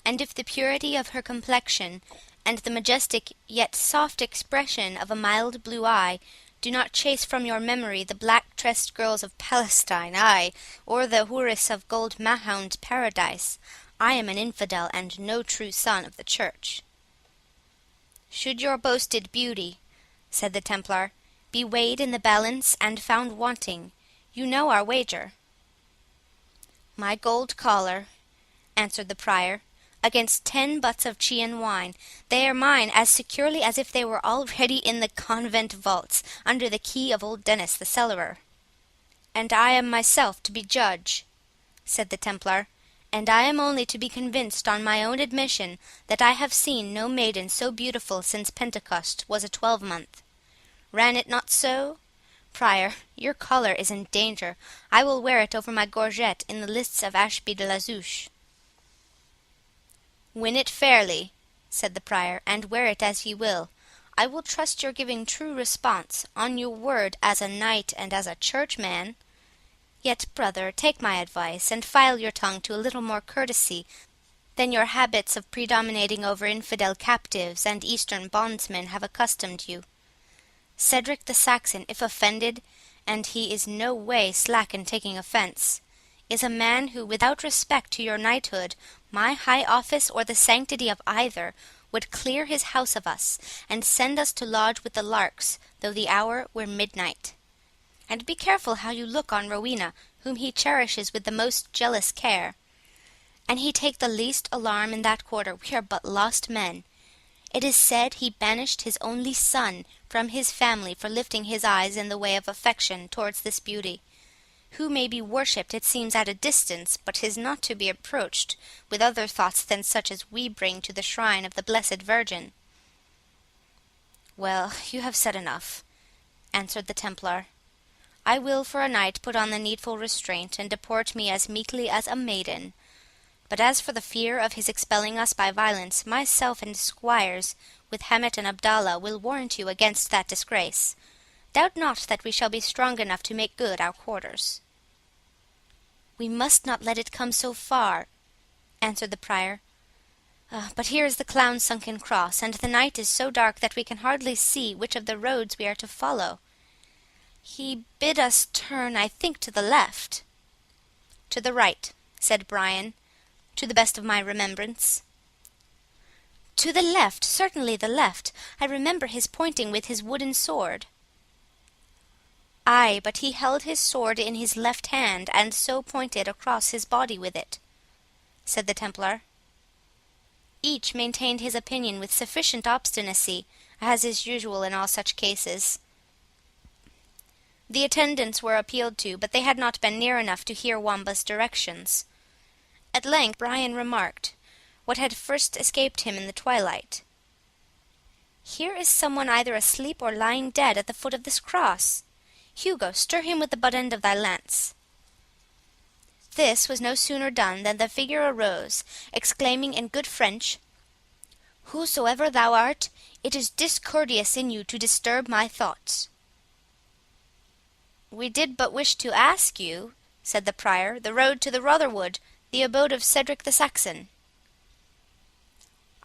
and if the purity of her complexion, and the majestic yet soft expression of a mild blue eye, do not chase from your memory the black-tressed girls of Palestine, ay, or the houris of gold Mahound's paradise, I am an infidel and no true son of the church." "Should your boasted beauty," said the Templar, "be weighed in the balance and found wanting, you know our wager." "My gold collar," answered the Prior, "against 10 butts of Chian wine, they are mine as securely as if they were already in the convent vaults, under the key of old Dennis the cellarer." "And I am myself to be judge," said the Templar, "and I am only to be convinced on my own admission that I have seen no maiden so beautiful since Pentecost was a 12-month. Ran it not so? Prior, your collar is in danger. I will wear it over my gorget in the lists of Ashby de la Zouche." "Win it fairly," said the Prior, "and wear it as ye will. I will trust your giving true response, on your word as a knight and as a churchman. Yet, brother, take my advice, and file your tongue to a little more courtesy than your habits of predominating over infidel captives and eastern bondsmen have accustomed you. Cedric the Saxon, if offended, and he is no way slack in taking offence, is a man who, without respect to your knighthood, my high office, or the sanctity of either, would clear his house of us, and send us to lodge with the larks, though the hour were midnight. And be careful how you look on Rowena, whom he cherishes with the most jealous care. An he take the least alarm in that quarter, we are but lost men. It is said he banished his only son from his family for lifting his eyes in the way of affection towards this beauty, who may be worshipped, it seems, at a distance, but is not to be approached with other thoughts than such as we bring to the shrine of the Blessed Virgin." "Well, you have said enough," answered the Templar. "I will for a night put on the needful restraint, and deport me as meekly as a maiden. But as for the fear of his expelling us by violence, myself and squires, with Hamet and Abdallah, will warrant you against that disgrace. Doubt not that we shall be strong enough to make good our quarters." "We must not let it come so far," answered the Prior. "But here is the Clown's sunken cross, and the night is so dark that we can hardly see which of the roads we are to follow. He bid us turn, I think, to the left." "To the right," said Brian, "to the best of my remembrance." "To the left, certainly the left. I remember his pointing with his wooden sword." "Ay, but he held his sword in his left hand, and so pointed across his body with it," said the Templar. Each maintained his opinion with sufficient obstinacy, as is usual in all such cases. The attendants were appealed to, but they had not been near enough to hear Wamba's directions. At length Brian remarked, what had first escaped him in the twilight. "Here is some one either asleep or lying dead at the foot of this cross. Hugo, stir him with the butt end of thy lance." This was no sooner done than the figure arose, exclaiming in good French, "Whosoever thou art, it is discourteous in you to disturb my thoughts." "We did but wish to ask you," said the Prior, "the road to the Rotherwood, the abode of Cedric the Saxon."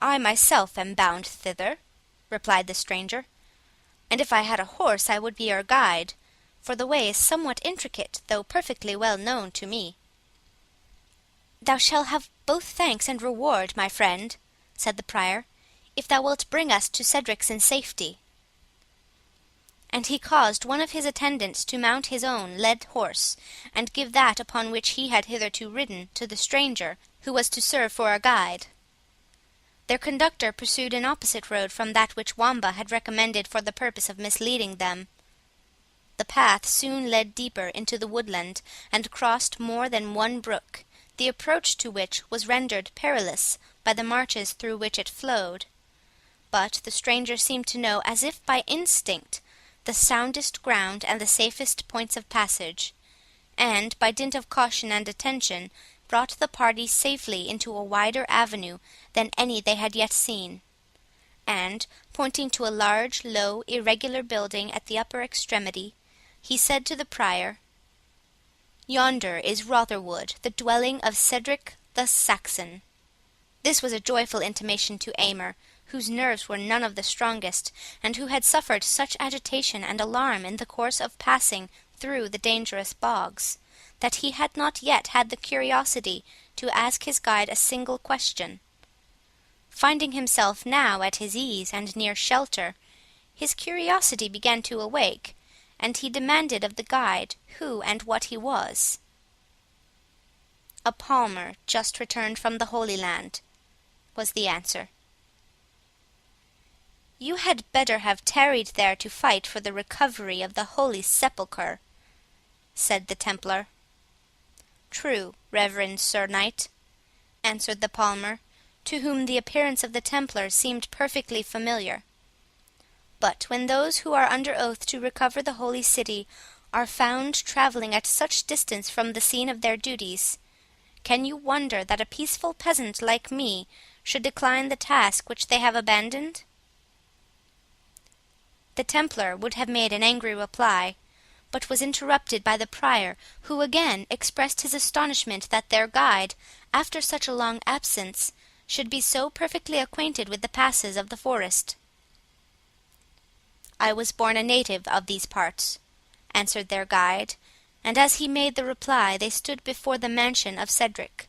"I myself am bound thither," replied the stranger, "and if I had a horse I would be your guide, for the way is somewhat intricate, though perfectly well known to me." "Thou shalt have both thanks and reward, my friend," said the Prior, "if thou wilt bring us to Cedric's in safety." And he caused one of his attendants to mount his own led horse, and give that upon which he had hitherto ridden to the stranger, who was to serve for a guide. Their conductor pursued an opposite road from that which Wamba had recommended for the purpose of misleading them. The path soon led deeper into the woodland, and crossed more than one brook, the approach to which was rendered perilous by the marshes through which it flowed. But the stranger seemed to know, as if by instinct, the soundest ground and the safest points of passage, and, by dint of caution and attention, brought the party safely into a wider avenue than any they had yet seen, and, pointing to a large, low, irregular building at the upper extremity, he said to the Prior, "Yonder is Rotherwood, the dwelling of Cedric the Saxon." This was a joyful intimation to Aymer, whose nerves were none of the strongest, and who had suffered such agitation and alarm in the course of passing through the dangerous bogs, that he had not yet had the curiosity to ask his guide a single question. Finding himself now at his ease and near shelter, his curiosity began to awake, and he demanded of the guide who and what he was. "A palmer just returned from the Holy Land," was the answer. "You had better have tarried there to fight for the recovery of the Holy Sepulchre," said the Templar. "True, reverend Sir Knight," answered the palmer, to whom the appearance of the Templar seemed perfectly familiar. But when those who are under oath to recover the Holy City are found travelling at such distance from the scene of their duties, can you wonder that a peaceful peasant like me should decline the task which they have abandoned?" The Templar would have made an angry reply, but was interrupted by the Prior, who again expressed his astonishment that their guide, after such a long absence, should be so perfectly acquainted with the passes of the forest. "I was born a native of these parts," answered their guide, and as he made the reply they stood before the mansion of Cedric,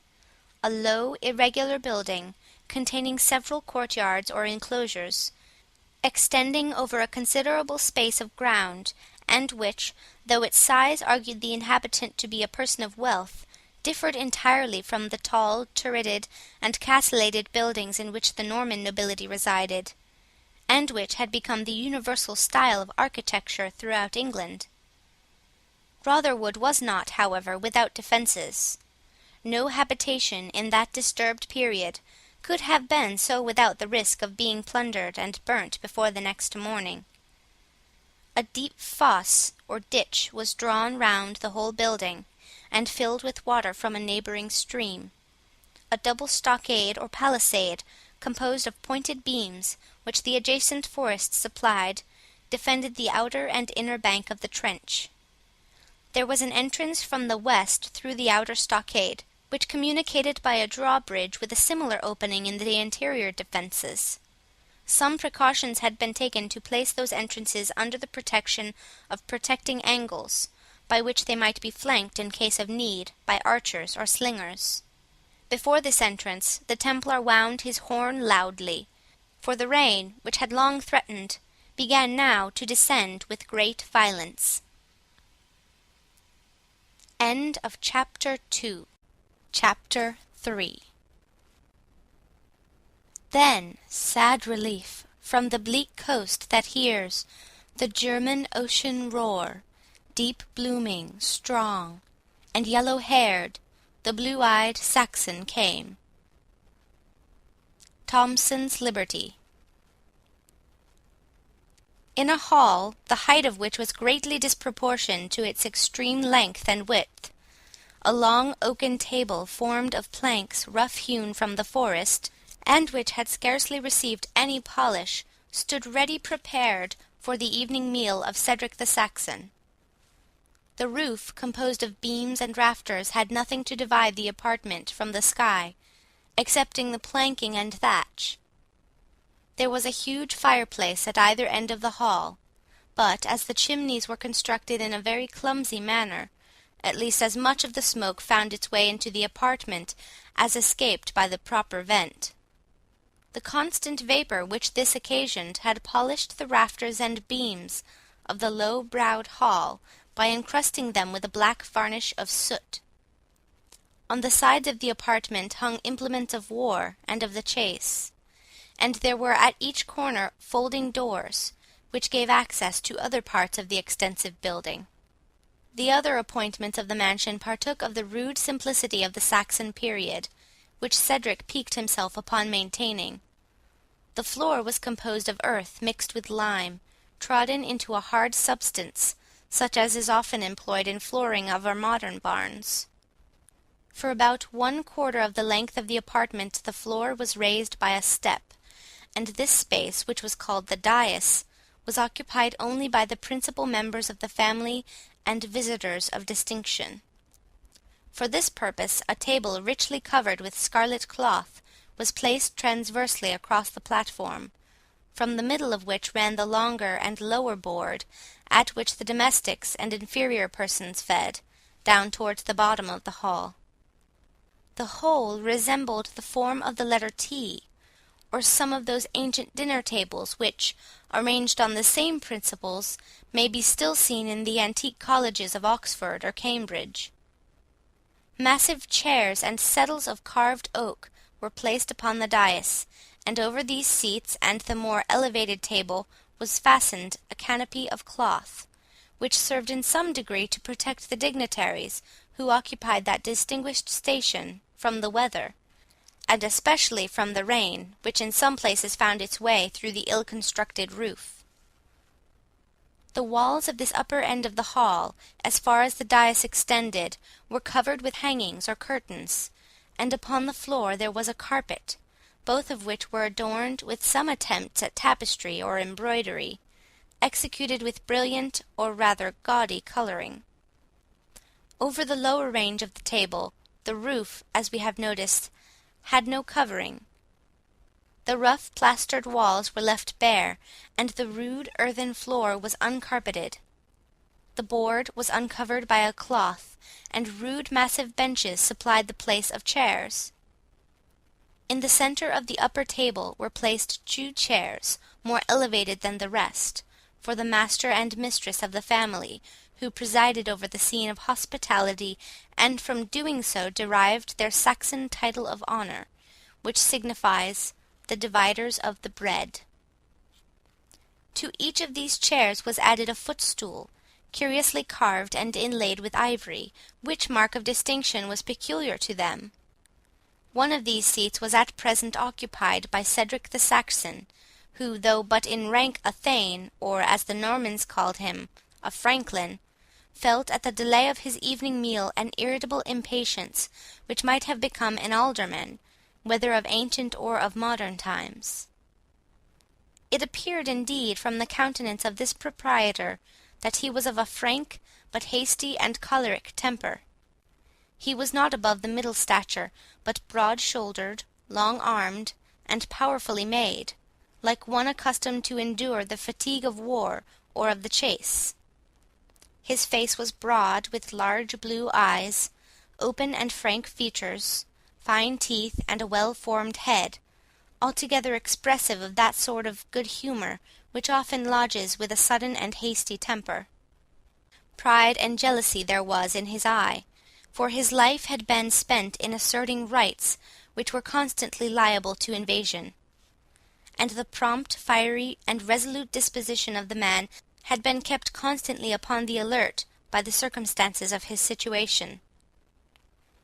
a low irregular building, containing several courtyards or enclosures, extending over a considerable space of ground, and which, though its size argued the inhabitant to be a person of wealth, differed entirely from the tall, turreted, and castellated buildings in which the Norman nobility resided, and which had become the universal style of architecture throughout England. Rotherwood was not, however, without defences. No habitation in that disturbed period could have been so without the risk of being plundered and burnt before the next morning. A deep fosse or ditch was drawn round the whole building, and filled with water from a neighbouring stream. A double stockade or palisade, composed of pointed beams, which the adjacent forest supplied, defended the outer and inner bank of the trench. There was an entrance from the west through the outer stockade, which communicated by a drawbridge with a similar opening in the interior defences. Some precautions had been taken to place those entrances under the protection of protecting angles, by which they might be flanked in case of need by archers or slingers. Before this entrance the Templar wound his horn loudly, for the rain, which had long threatened, began now to descend with great violence. End of Chapter 2. Chapter 3. Then, sad relief, from the bleak coast that hears the German ocean roar, deep blooming, strong, and yellow-haired, the blue-eyed Saxon came. Thomson's Liberty. In a hall, the height of which was greatly disproportioned to its extreme length and width, a long oaken table formed of planks rough-hewn from the forest, and which had scarcely received any polish, stood ready prepared for the evening meal of Cedric the Saxon. The roof, composed of beams and rafters, had nothing to divide the apartment from the sky, excepting the planking and thatch. There was a huge fireplace at either end of the hall, but as the chimneys were constructed in a very clumsy manner, at least as much of the smoke found its way into the apartment as escaped by the proper vent. The constant vapour which this occasioned had polished the rafters and beams of the low-browed hall by encrusting them with a black varnish of soot. On the sides of the apartment hung implements of war and of the chase, and there were at each corner folding doors, which gave access to other parts of the extensive building. The other appointments of the mansion partook of the rude simplicity of the Saxon period, which Cedric piqued himself upon maintaining. The floor was composed of earth mixed with lime, trodden into a hard substance, such as is often employed in flooring of our modern barns. For about 1/4 of the length of the apartment the floor was raised by a step, and this space, which was called the dais, was occupied only by the principal members of the family and visitors of distinction. For this purpose a table richly covered with scarlet cloth was placed transversely across the platform, from the middle of which ran the longer and lower board, at which the domestics and inferior persons fed, down towards the bottom of the hall. The whole resembled the form of the letter T, or some of those ancient dinner tables which, arranged on the same principles, may be still seen in the antique colleges of Oxford or Cambridge. Massive chairs and settles of carved oak were placed upon the dais, and over these seats and the more elevated table was fastened a canopy of cloth, which served in some degree to protect the dignitaries who occupied that distinguished station from the weather, and especially from the rain, which in some places found its way through the ill-constructed roof. The walls of this upper end of the hall, as far as the dais extended, were covered with hangings or curtains, and upon the floor there was a carpet, both of which were adorned with some attempts at tapestry or embroidery, executed with brilliant or rather gaudy colouring. Over the lower range of the table, the roof, as we have noticed, had no covering. The rough plastered walls were left bare, and the rude earthen floor was uncarpeted. The board was uncovered by a cloth, and rude massive benches supplied the place of chairs. In the centre of the upper table were placed 2 chairs, more elevated than the rest, for the master and mistress of the family, who presided over the scene of hospitality, and from doing so derived their Saxon title of honour, which signifies the dividers of the bread. To each of these chairs was added a footstool, curiously carved and inlaid with ivory, which mark of distinction was peculiar to them. One of these seats was at present occupied by Cedric the Saxon, who, though but in rank a thane, or, as the Normans called him, a franklin, felt at the delay of his evening meal an irritable impatience, which might have become an alderman, whether of ancient or of modern times. It appeared, indeed, from the countenance of this proprietor, that he was of a frank, but hasty and choleric temper. He was not above the middle stature, but broad-shouldered, long-armed, and powerfully made, like one accustomed to endure the fatigue of war or of the chase. His face was broad, with large blue eyes, open and frank features, fine teeth, and a well-formed head, altogether expressive of that sort of good humour which often lodges with a sudden and hasty temper. Pride and jealousy there was in his eye, for his life had been spent in asserting rights which were constantly liable to invasion, and the prompt, fiery, and resolute disposition of the man had been kept constantly upon the alert by the circumstances of his situation.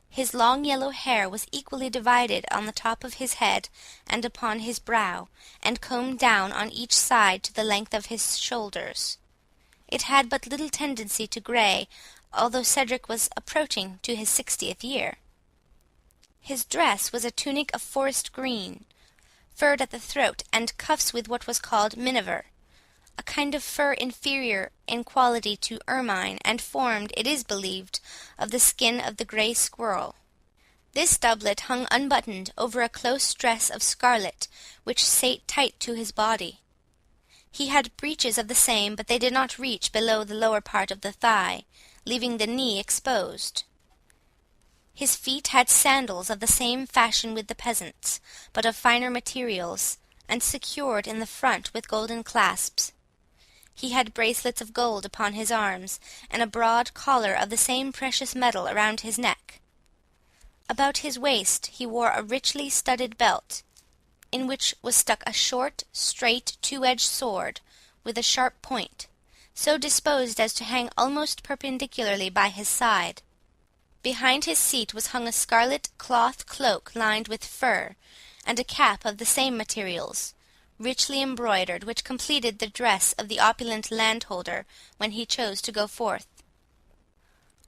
His long yellow hair was equally divided on the top of his head and upon his brow, and combed down on each side to the length of his shoulders. It had but little tendency to grey, although Cedric was approaching to his 60th year. His dress was a tunic of forest green, furred at the throat, and cuffs with what was called miniver, a kind of fur inferior in quality to ermine, and formed, it is believed, of the skin of the grey squirrel. This doublet hung unbuttoned over a close dress of scarlet, which sate tight to his body. He had breeches of the same, but they did not reach below the lower part of the thigh, leaving the knee exposed. His feet had sandals of the same fashion with the peasants', but of finer materials, and secured in the front with golden clasps. He had bracelets of gold upon his arms, and a broad collar of the same precious metal around his neck. About his waist he wore a richly studded belt, in which was stuck a short, straight, two-edged sword, with a sharp point, so disposed as to hang almost perpendicularly by his side. Behind his seat was hung a scarlet cloth cloak lined with fur, and a cap of the same materials, richly embroidered, which completed the dress of the opulent landholder when he chose to go forth.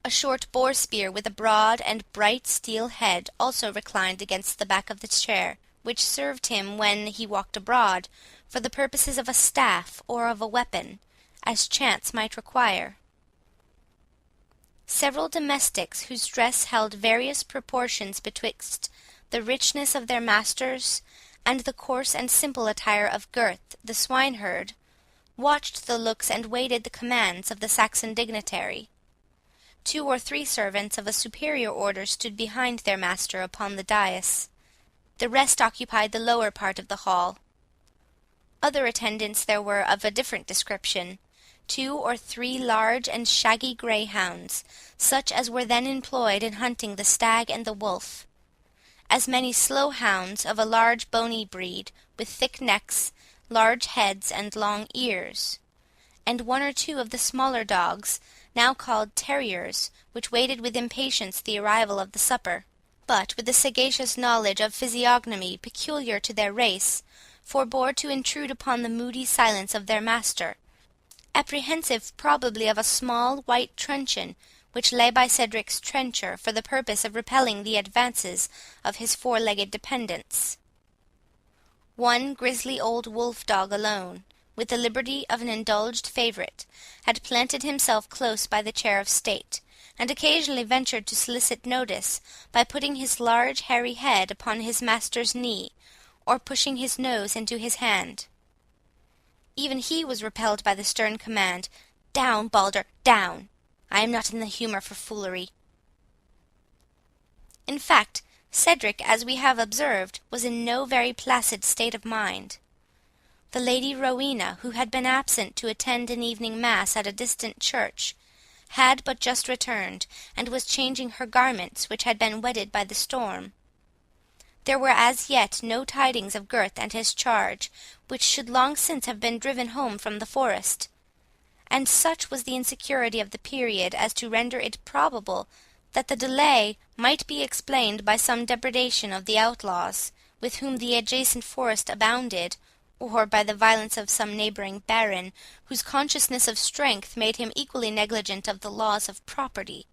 A short boar spear with a broad and bright steel head also reclined against the back of the chair, which served him, when he walked abroad, for the purposes of a staff or of a weapon, as chance might require. Several domestics, whose dress held various proportions betwixt the richness of their masters and the coarse and simple attire of Gurth, the swineherd, watched the looks and waited the commands of the Saxon dignitary. 2 or 3 servants of a superior order stood behind their master upon the dais. The rest occupied the lower part of the hall. Other attendants there were of a different description, 2 or 3 large and shaggy greyhounds, such as were then employed in hunting the stag and the wolf, as many slow hounds of a large bony breed, with thick necks, large heads, and long ears, and 1 or 2 of the smaller dogs, now called terriers, which waited with impatience the arrival of the supper, but, with the sagacious knowledge of physiognomy peculiar to their race, forbore to intrude upon the moody silence of their master, apprehensive probably of a small white truncheon, which lay by Cedric's trencher for the purpose of repelling the advances of his four-legged dependents. One grisly old wolf-dog alone, with the liberty of an indulged favourite, had planted himself close by the chair of state, and occasionally ventured to solicit notice by putting his large hairy head upon his master's knee, or pushing his nose into his hand. Even he was repelled by the stern command, "Down, Balder, down! I am not in the humour for foolery." In fact, Cedric, as we have observed, was in no very placid state of mind. The Lady Rowena, who had been absent to attend an evening mass at a distant church, had but just returned, and was changing her garments, which had been wetted by the storm. There were as yet no tidings of Gurth and his charge, which should long since have been driven home from the forest, and such was the insecurity of the period as to render it probable that the delay might be explained by some depredation of the outlaws, with whom the adjacent forest abounded, or by the violence of some neighbouring baron, whose consciousness of strength made him equally negligent of the laws of property.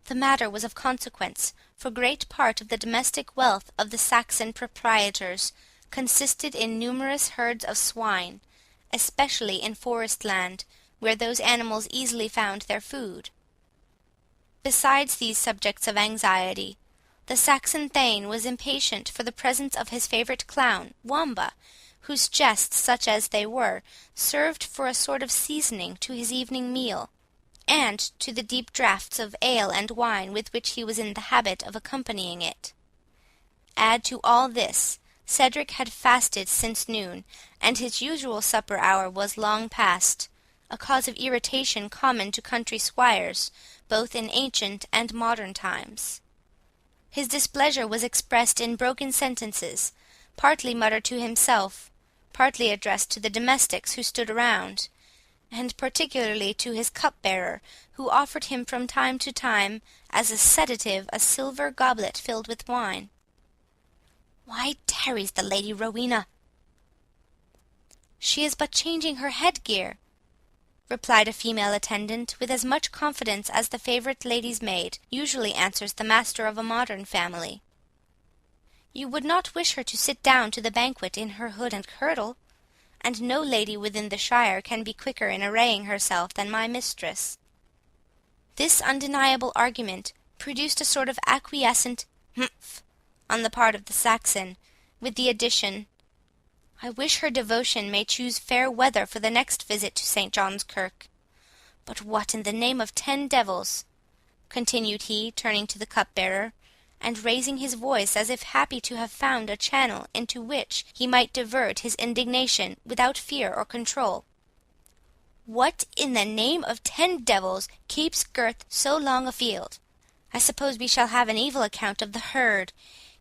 The matter was of consequence, for great part of the domestic wealth of the Saxon proprietors consisted in numerous herds of swine, especially in forest land, where those animals easily found their food. Besides these subjects of anxiety, the Saxon thane was impatient for the presence of his favourite clown, Wamba, whose jests, such as they were, served for a sort of seasoning to his evening meal, and to the deep draughts of ale and wine with which he was in the habit of accompanying it. Add to all this, Cedric had fasted since noon, and his usual supper hour was long past, a cause of irritation common to country squires, both in ancient and modern times. His displeasure was expressed in broken sentences, partly muttered to himself, partly addressed to the domestics who stood around, and particularly to his cupbearer, who offered him from time to time, as a sedative, a silver goblet filled with wine. "Why tarries the Lady Rowena?" "She is but changing her headgear," replied a female attendant, with as much confidence as the favourite lady's maid usually answers the master of a modern family. "You would not wish her to sit down to the banquet in her hood and kirtle, and no lady within the shire can be quicker in arraying herself than my mistress." This undeniable argument produced a sort of acquiescent "humph" on the part of the Saxon, with the addition, "I wish her devotion may choose fair weather for the next visit to St. John's Kirk. But what in the name of 10 devils," continued he, turning to the cupbearer, and raising his voice as if happy to have found a channel into which he might divert his indignation without fear or control, "what in the name of 10 devils keeps Gurth so long afield? I suppose we shall have an evil account of the herd.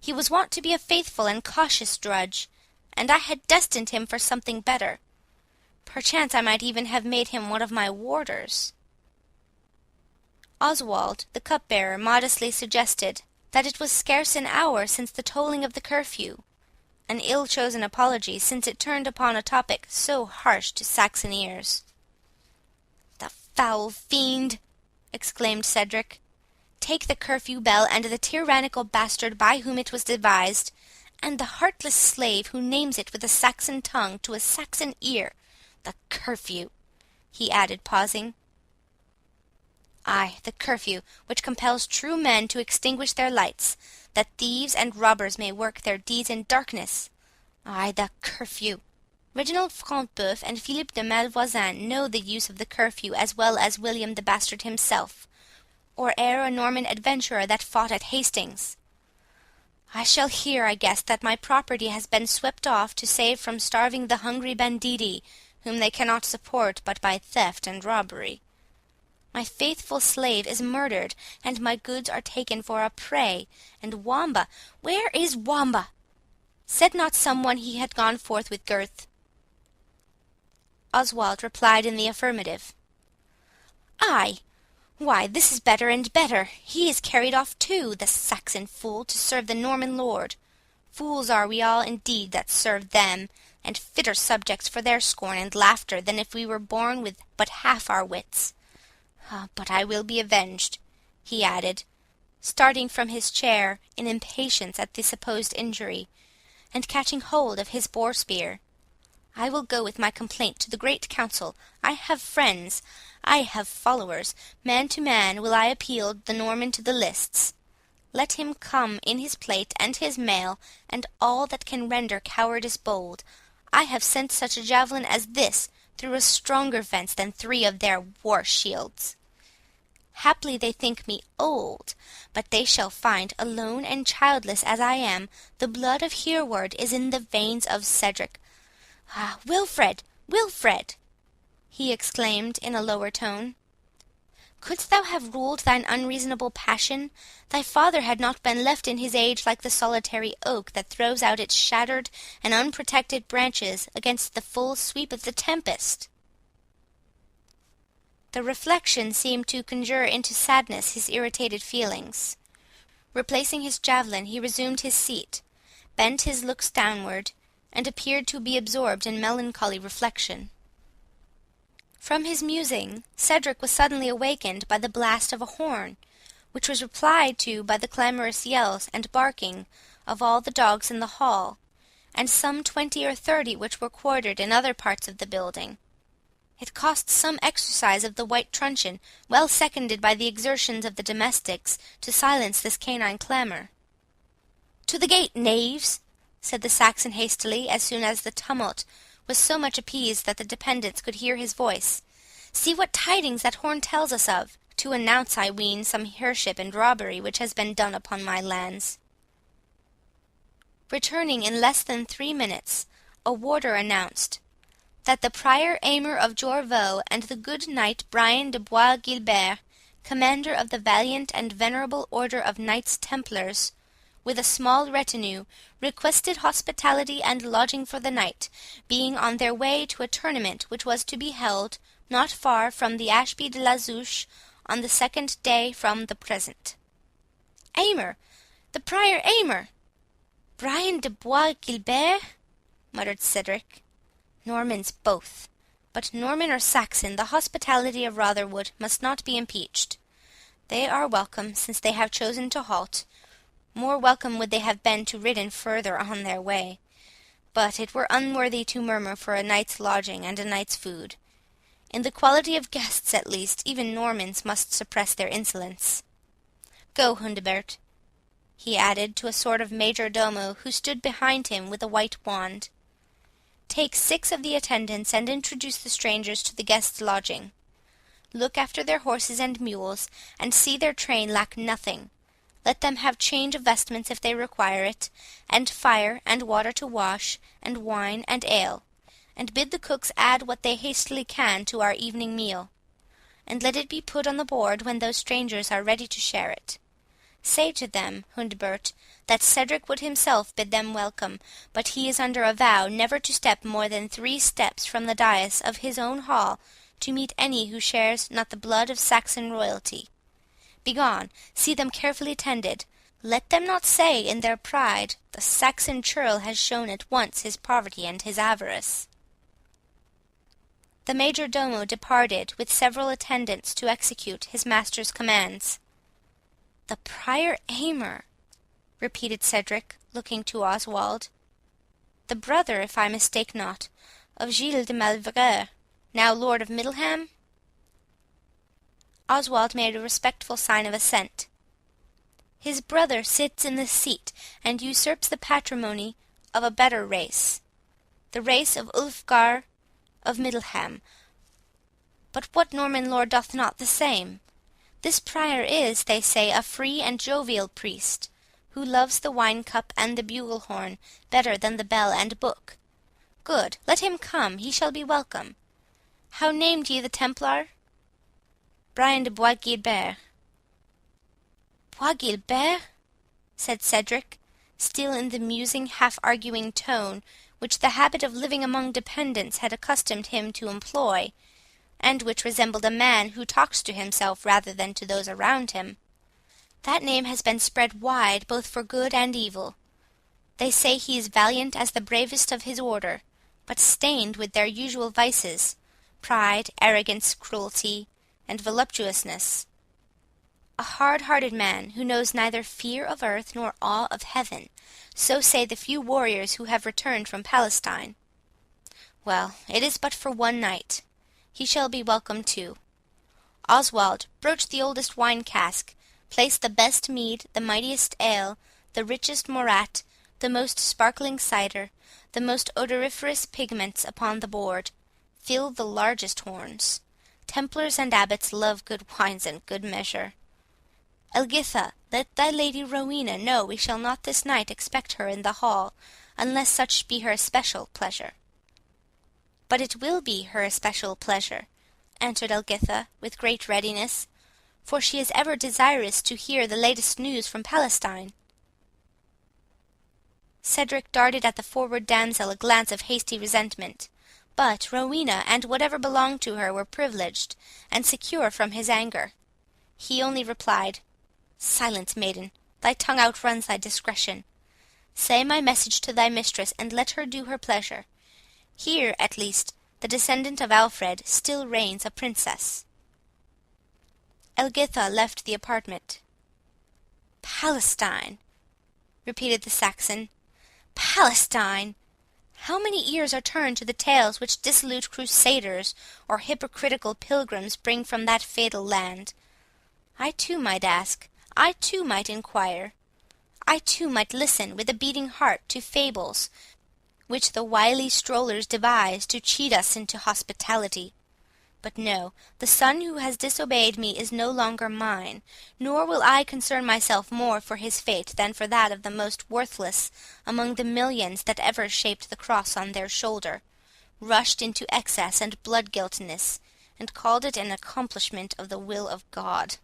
He was wont to be a faithful and cautious drudge, and I had destined him for something better. Perchance I might even have made him one of my warders." Oswald, the cupbearer, modestly suggested that it was scarce an hour since the tolling of the curfew, an ill-chosen apology, since it turned upon a topic so harsh to Saxon ears. "The foul fiend!" exclaimed Cedric. "Take the curfew bell and the tyrannical bastard by whom it was devised, and the heartless slave who names it with a Saxon tongue to a Saxon ear. The curfew," he added, pausing. "Ay, the curfew, which compels true men to extinguish their lights, that thieves and robbers may work their deeds in darkness. Ay, the curfew. Reginald Front de Bœuf and Philippa de Malvoisin know the use of the curfew as well as William the Bastard himself, or e'er a Norman adventurer that fought at Hastings. I shall hear, I guess, that my property has been swept off to save from starving the hungry banditti, whom they cannot support but by theft and robbery. My faithful slave is murdered, and my goods are taken for a prey, and Wamba, where is Wamba? Said not someone he had gone forth with Gurth?" Oswald replied in the affirmative. "Ay, why, this is better and better. He is carried off too, the Saxon fool, to serve the Norman lord. Fools are we all indeed that serve them, and fitter subjects for their scorn and laughter than if we were born with but half our wits. But I will be avenged," he added, starting from his chair in impatience at the supposed injury, and catching hold of his boar-spear. "I will go with my complaint to the great council. I have friends, I have followers. Man to man will I appeal the Norman to the lists. Let him come in his plate and his mail, and all that can render cowardice bold. I have sent such a javelin as this through a stronger fence than 3 of their war-shields. Haply they think me old, but they shall find, alone and childless as I am, the blood of Hereward is in the veins of Cedric. Wilfred! Wilfred!" he exclaimed in a lower tone, "couldst thou have ruled thine unreasonable passion, thy father had not been left in his age like the solitary oak that throws out its shattered and unprotected branches against the full sweep of the tempest." The reflection seemed to conjure into sadness his irritated feelings. Replacing his javelin, he resumed his seat, bent his looks downward, and appeared to be absorbed in melancholy reflection. From his musing, Cedric was suddenly awakened by the blast of a horn, which was replied to by the clamorous yells and barking of all the dogs in the hall, and some 20 or 30 which were quartered in other parts of the building. It cost some exercise of the white truncheon, well seconded by the exertions of the domestics, to silence this canine clamour. "To the gate, knaves!" said the Saxon hastily, as soon as the tumult was so much appeased that the dependents could hear his voice. "See what tidings that horn tells us of, to announce, I ween, some hership and robbery which has been done upon my lands." Returning in less than 3 minutes, a warder announced that the Prior Aymer of Jorvaulx and the good knight Brian de Bois Guilbert, commander of the valiant and venerable order of Knights Templars, with a small retinue, requested hospitality and lodging for the night, being on their way to a tournament which was to be held not far from the Ashby de la Zouche on the 2nd day from the present. "Aymer! The Prior Aymer! Brian de Bois Guilbert!" muttered Cedric. "Normans both. But Norman or Saxon, the hospitality of Rotherwood must not be impeached. They are welcome, since they have chosen to halt. More welcome would they have been to ridden further on their way. But it were unworthy to murmur for a night's lodging and a night's food. In the quality of guests, at least, even Normans must suppress their insolence. Go, Hundebert," he added to a sort of major-domo who stood behind him with a white wand. "Take 6 of the attendants and introduce the strangers to the guests' lodging. Look after their horses and mules, and see their train lack nothing. Let them have change of vestments if they require it, and fire and water to wash, and wine and ale, and bid the cooks add what they hastily can to our evening meal, and let it be put on the board when those strangers are ready to share it. Say to them, Hundebert, that Cedric would himself bid them welcome, but he is under a vow never to step more than 3 steps from the dais of his own hall to meet any who shares not the blood of Saxon royalty. Begone, see them carefully tended. Let them not say in their pride, the Saxon churl has shown at once his poverty and his avarice." The major-domo departed with several attendants to execute his master's commands. "The Prior Aymer," repeated Cedric, looking to Oswald. "The brother, if I mistake not, of Gilles de Malvreux, now Lord of Middleham?" Oswald made a respectful sign of assent. "His brother sits in the seat, and usurps the patrimony of a better race, the race of Ulfgar of Middleham. But what Norman lord doth not the same? This prior is, they say, a free and jovial priest, who loves the wine-cup and the bugle-horn better than the bell and book. Good, let him come, he shall be welcome. How named ye the Templar?" "Brian de Bois Guilbert." "Bois Guilbert?" said Cedric, still in the musing, half-arguing tone which the habit of living among dependents had accustomed him to employ, and which resembled a man who talks to himself rather than to those around him. "That name has been spread wide, both for good and evil. They say he is valiant as the bravest of his order, but stained with their usual vices, pride, arrogance, cruelty, and voluptuousness. A hard-hearted man, who knows neither fear of earth nor awe of heaven, so say the few warriors who have returned from Palestine. Well, it is but for one night. He shall be welcome too. Oswald, broach the oldest wine-cask, place the best mead, the mightiest ale, the richest morat, the most sparkling cider, the most odoriferous pigments upon the board. Fill the largest horns. Templars and abbots love good wines and good measure. Elgitha, let thy lady Rowena know we shall not this night expect her in the hall, unless such be her especial pleasure." "But it will be her especial pleasure," answered Elgitha, with great readiness, "for she is ever desirous to hear the latest news from Palestine." Cedric darted at the forward damsel a glance of hasty resentment, but Rowena and whatever belonged to her were privileged, and secure from his anger. He only replied, "Silence, maiden, thy tongue outruns thy discretion. Say my message to thy mistress, and let her do her pleasure. Here, at least, the descendant of Alfred still reigns a princess." Elgitha left the apartment. "Palestine," repeated the Saxon, "Palestine! How many ears are turned to the tales which dissolute crusaders or hypocritical pilgrims bring from that fatal land? I too might ask, I too might inquire, I too might listen with a beating heart to fables which the wily strollers devise to cheat us into hospitality. But no, the son who has disobeyed me is no longer mine, nor will I concern myself more for his fate than for that of the most worthless among the millions that ever shaped the cross on their shoulder, rushed into excess and blood-guiltiness, and called it an accomplishment of the will of God."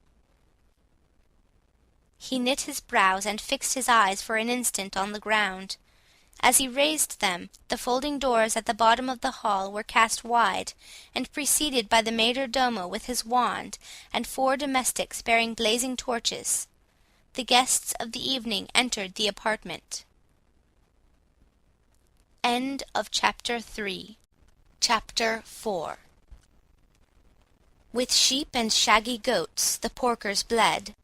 He knit his brows and fixed his eyes for an instant on the ground. As he raised them, the folding doors at the bottom of the hall were cast wide, and preceded by the major domo with his wand, and 4 domestics bearing blazing torches, the guests of the evening entered the apartment. End of Chapter 3. Chapter 4. With sheep and shaggy goats the porkers bled,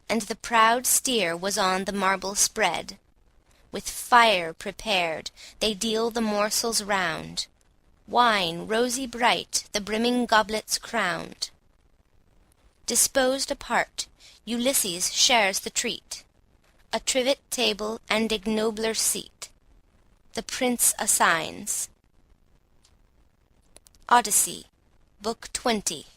and the proud steer was on the marble spread. With fire prepared, they deal the morsels round, wine rosy bright the brimming goblets crowned. Disposed apart, Ulysses shares the treat, a trivet table and ignobler seat the prince assigns. Odyssey, Book 20.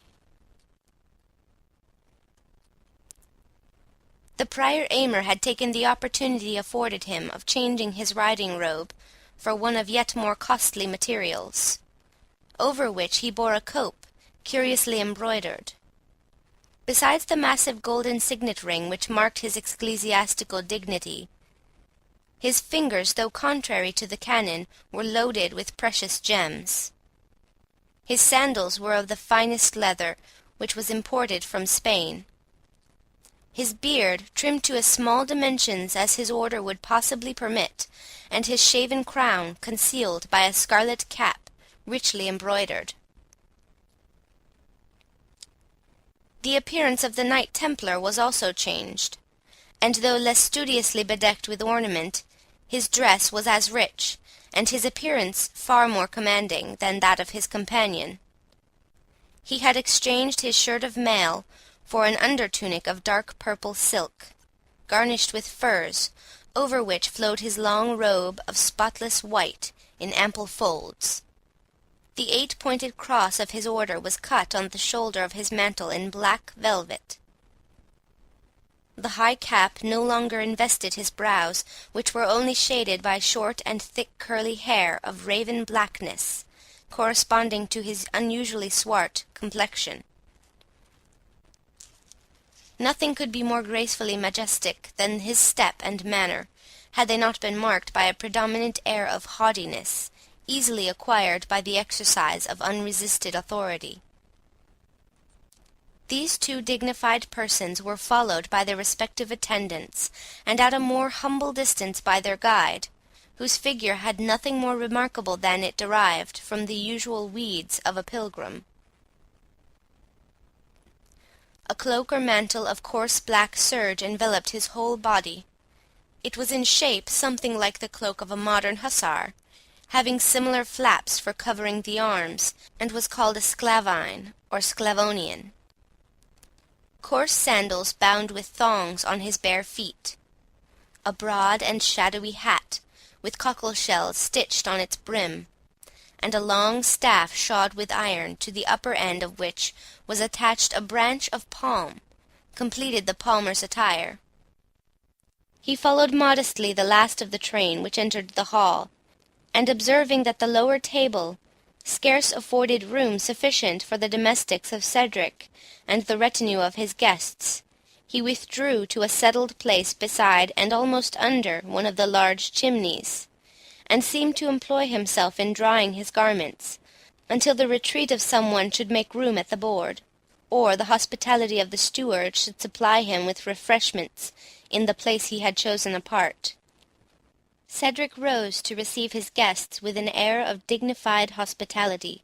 The Prior Aymer had taken the opportunity afforded him of changing his riding robe for one of yet more costly materials, over which he bore a cope curiously embroidered. Besides the massive golden signet ring which marked his ecclesiastical dignity, his fingers, though contrary to the canon, were loaded with precious gems. His sandals were of the finest leather, which was imported from Spain. His beard, trimmed to as small dimensions as his order would possibly permit, and his shaven crown concealed by a scarlet cap, richly embroidered. The appearance of the Knight Templar was also changed, and though less studiously bedecked with ornament, his dress was as rich, and his appearance far more commanding, than that of his companion. He had exchanged his shirt of mail for an under-tunic of dark purple silk, garnished with furs, over which flowed his long robe of spotless white in ample folds. The 8-pointed cross of his order was cut on the shoulder of his mantle in black velvet. The high cap no longer invested his brows, which were only shaded by short and thick curly hair of raven blackness, corresponding to his unusually swart complexion. Nothing could be more gracefully majestic than his step and manner, had they not been marked by a predominant air of haughtiness, easily acquired by the exercise of unresisted authority. These 2 dignified persons were followed by their respective attendants, and at a more humble distance by their guide, whose figure had nothing more remarkable than it derived from the usual weeds of a pilgrim. A cloak or mantle of coarse black serge enveloped his whole body. It was in shape something like the cloak of a modern hussar, having similar flaps for covering the arms, and was called a sclavine or sclavonian. Coarse sandals bound with thongs on his bare feet. A broad and shadowy hat, with cockle shells stitched on its brim, and a long staff shod with iron, to the upper end of which was attached a branch of palm, completed the palmer's attire. He followed modestly the last of the train which entered the hall, and observing that the lower table scarce afforded room sufficient for the domestics of Cedric and the retinue of his guests, he withdrew to a settled place beside and almost under one of the large chimneys, and seemed to employ himself in drying his garments, until the retreat of some one should make room at the board, or the hospitality of the steward should supply him with refreshments in the place he had chosen apart. Cedric rose to receive his guests with an air of dignified hospitality,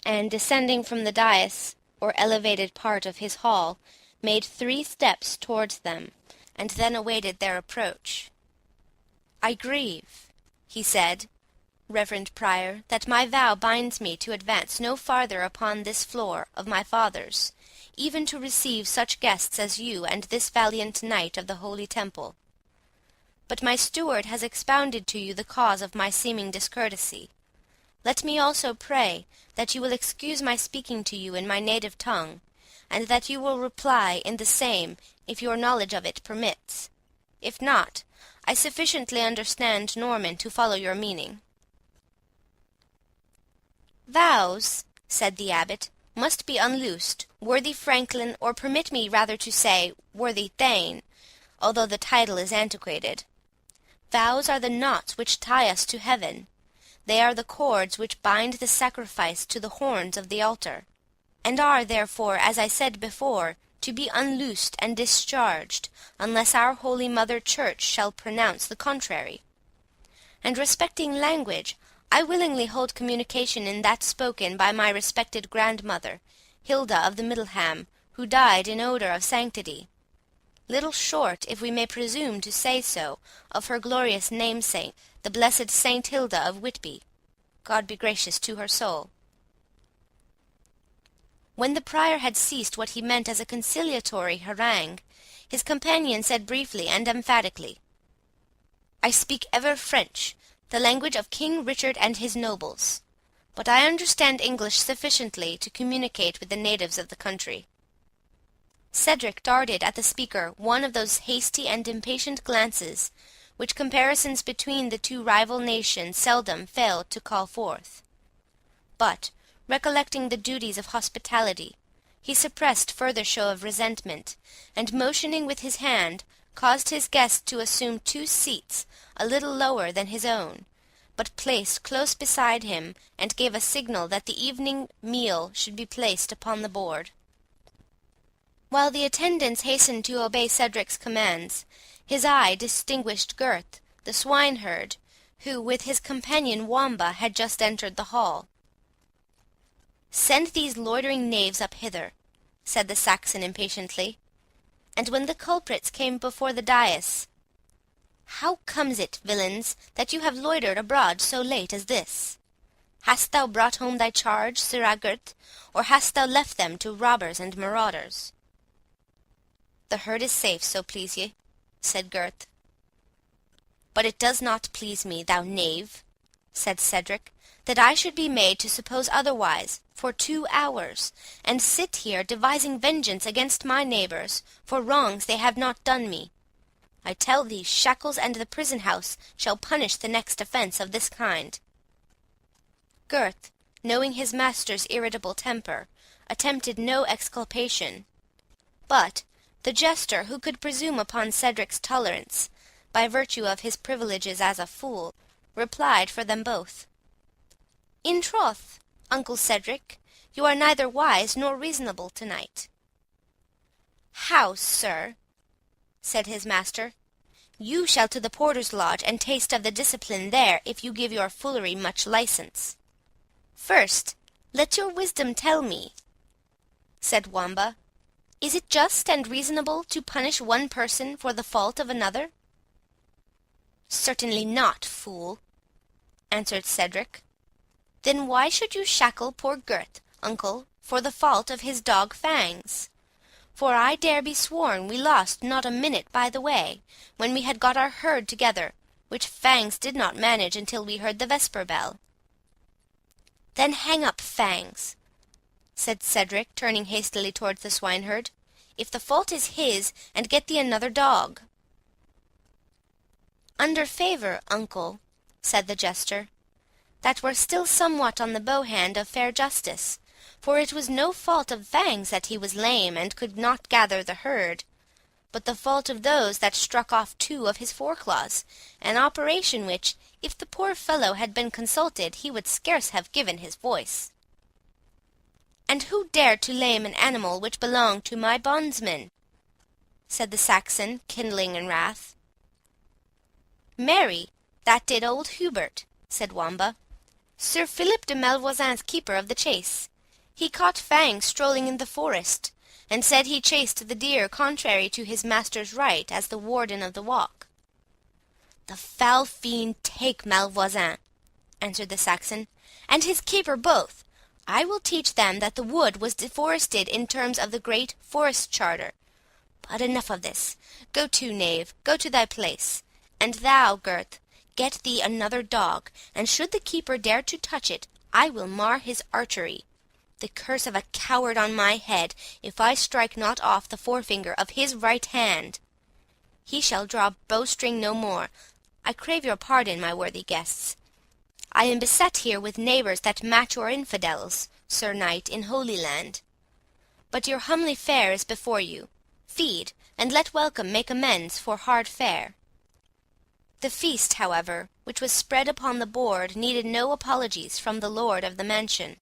and, descending from the dais, or elevated part of his hall, made 3 steps towards them, and then awaited their approach. "I grieve," he said, "reverend prior, that my vow binds me to advance no farther upon this floor of my fathers, even to receive such guests as you and this valiant knight of the Holy Temple. But my steward has expounded to you the cause of my seeming discourtesy. Let me also pray that you will excuse my speaking to you in my native tongue, and that you will reply in the same if your knowledge of it permits. If not, I sufficiently understand Norman to follow your meaning." "Vows," said the abbot, "must be unloosed, worthy Franklin, or permit me rather to say, worthy Thane, although the title is antiquated. Vows are the knots which tie us to heaven. They are the cords which bind the sacrifice to the horns of the altar, and are, therefore, as I said before, to be unloosed and discharged, unless our holy Mother Church shall pronounce the contrary. And respecting language, I willingly hold communication in that spoken by my respected grandmother, Hilda of the Middleham, who died in odour of sanctity. Little short, if we may presume to say so, of her glorious namesake, the blessed Saint Hilda of Whitby. God be gracious to her soul." When the prior had ceased what he meant as a conciliatory harangue, his companion said briefly and emphatically, "I speak ever French, the language of King Richard and his nobles, but I understand English sufficiently to communicate with the natives of the country." Cedric darted at the speaker one of those hasty and impatient glances which comparisons between the 2 rival nations seldom fail to call forth. But, recollecting the duties of hospitality, he suppressed further show of resentment, and motioning with his hand, caused his guest to assume 2 seats a little lower than his own, but placed close beside him, and gave a signal that the evening meal should be placed upon the board. While the attendants hastened to obey Cedric's commands, his eye distinguished Gurth, the swineherd, who, with his companion Wamba, had just entered the hall. "Send these loitering knaves up hither," said the Saxon impatiently. And when the culprits came before the dais, "How comes it, villains, that you have loitered abroad so late as this? Hast thou brought home thy charge, Sirrah Gurth, or hast thou left them to robbers and marauders?" "The herd is safe, so please ye," said Gurth. "But it does not please me, thou knave," said Cedric, "that I should be made to suppose otherwise for 2 hours, and sit here devising vengeance against my neighbours for wrongs they have not done me. I tell thee, shackles and the prison-house shall punish the next offence of this kind." Gurth, knowing his master's irritable temper, attempted no exculpation, but the jester, who could presume upon Cedric's tolerance, by virtue of his privileges as a fool, replied for them both. "In troth, Uncle Cedric, you are neither wise nor reasonable tonight." "How, sir?" said his master. You shall to the porter's lodge, and taste of the discipline there, if you give your foolery much license. First, let your wisdom tell me, said Wamba, is it just and reasonable to punish one person for the fault of another? Certainly not, fool, answered Cedric. Then why should you shackle poor Gurth, uncle, for the fault of his dog Fangs? For I dare be sworn we lost not a minute by the way, when we had got our herd together, which Fangs did not manage until we heard the vesper bell. Then hang up Fangs, said Cedric, turning hastily towards the swineherd, if the fault is his, and get thee another dog. Under favour, uncle, said the jester, that were still somewhat on the bow-hand of fair justice, for it was no fault of Fangs that he was lame and could not gather the herd, but the fault of those that struck off 2 of his foreclaws, an operation which, if the poor fellow had been consulted, he would scarce have given his voice. And who dared to lame an animal which belonged to my bondsman? Said the Saxon, kindling in wrath. Marry, that did old Hubert, said Wamba, Sir Philip de Malvoisin's keeper of the chase. He caught Fangs strolling in the forest, and said he chased the deer contrary to his master's right, as the warden of the walk. The foul fiend take Malvoisin, answered the Saxon, and his keeper both. I will teach them that the wood was deforested in terms of the great forest charter. But enough of this. Go to, knave, go to thy place. And thou, Gurth, get thee another dog, and should the keeper dare to touch it, I will mar his archery. The curse of a coward on my head, if I strike not off the forefinger of his right hand. He shall draw bowstring no more. I crave your pardon, my worthy guests. I am beset here with neighbours that match your infidels, Sir Knight, in Holy Land. But your homely fare is before you. Feed, and let welcome make amends for hard fare. The feast, however, which was spread upon the board, needed no apologies from the lord of the mansion.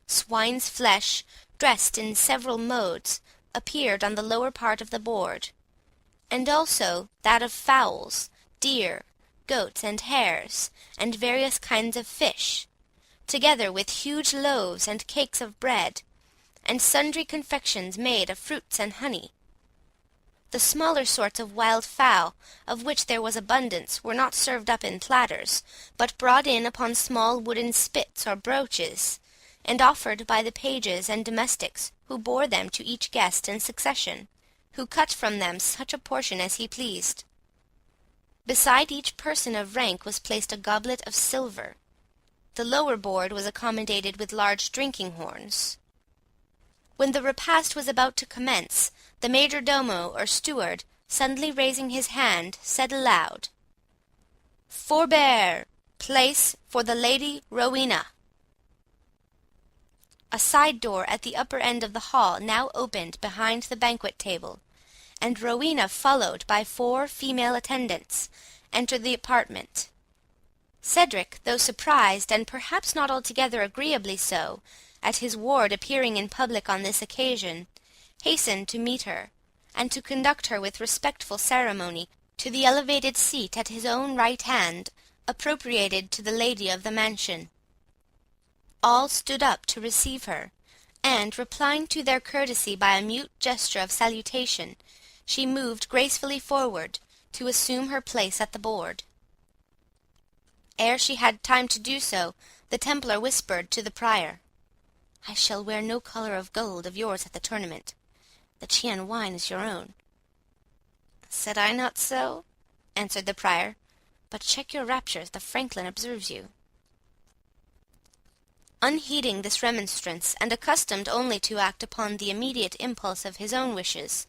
Swine's flesh, dressed in several modes, appeared on the lower part of the board, and also that of fowls, deer, goats, and hares, and various kinds of fish, together with huge loaves and cakes of bread, and sundry confections made of fruits and honey. The smaller sorts of wild fowl, of which there was abundance, were not served up in platters, but brought in upon small wooden spits or broaches, and offered by the pages and domestics, who bore them to each guest in succession, who cut from them such a portion as he pleased. Beside each person of rank was placed a goblet of silver. The lower board was accommodated with large drinking horns. When the repast was about to commence, the major domo, or steward, suddenly raising his hand, said aloud, "Forbear! Place for the Lady Rowena." A side door at the upper end of the hall now opened behind the banquet table, and Rowena, followed by 4 female attendants, entered the apartment. Cedric, though surprised, and perhaps not altogether agreeably so, at his ward appearing in public on this occasion, hastened to meet her, and to conduct her with respectful ceremony to the elevated seat at his own right hand, appropriated to the lady of the mansion. All stood up to receive her, and, replying to their courtesy by a mute gesture of salutation, she moved gracefully forward to assume her place at the board. Ere she had time to do so, the Templar whispered to the Prior, "I shall wear no collar of gold of yours at the tournament. The Chian wine is your own." "Said I not so?" answered the Prior. "But check your raptures, the Franklin observes you." Unheeding this remonstrance, and accustomed only to act upon the immediate impulse of his own wishes,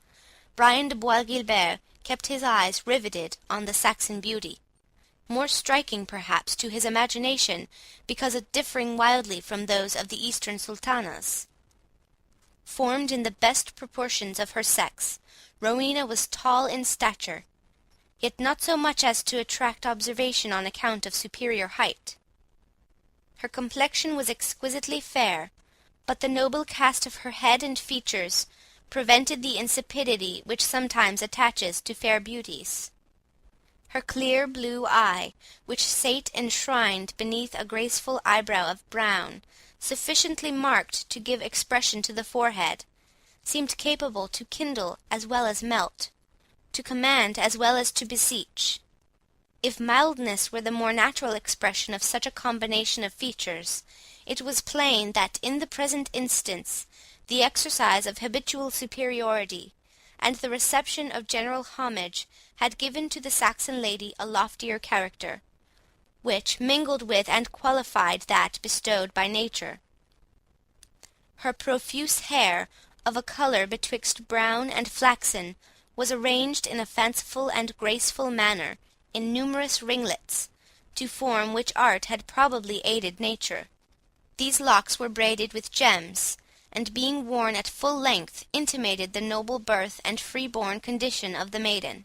Brian de Bois Guilbert kept his eyes riveted on the Saxon beauty, more striking perhaps to his imagination because of differing wildly from those of the eastern sultanas. Formed in the best proportions of her sex, Rowena was tall in stature, yet not so much as to attract observation on account of superior height. Her complexion was exquisitely fair, but the noble cast of her head and features prevented the insipidity which sometimes attaches to fair beauties. Her clear blue eye, which sate enshrined beneath a graceful eyebrow of brown, sufficiently marked to give expression to the forehead, seemed capable to kindle as well as melt, to command as well as to beseech. If mildness were the more natural expression of such a combination of features, it was plain that in the present instance the exercise of habitual superiority, and the reception of general homage, had given to the Saxon lady a loftier character, which mingled with and qualified that bestowed by nature. Her profuse hair, of a colour betwixt brown and flaxen, was arranged in a fanciful and graceful manner, in numerous ringlets, to form which art had probably aided nature. These locks were braided with gems, and being worn at full length, intimated the noble birth and free-born condition of the maiden.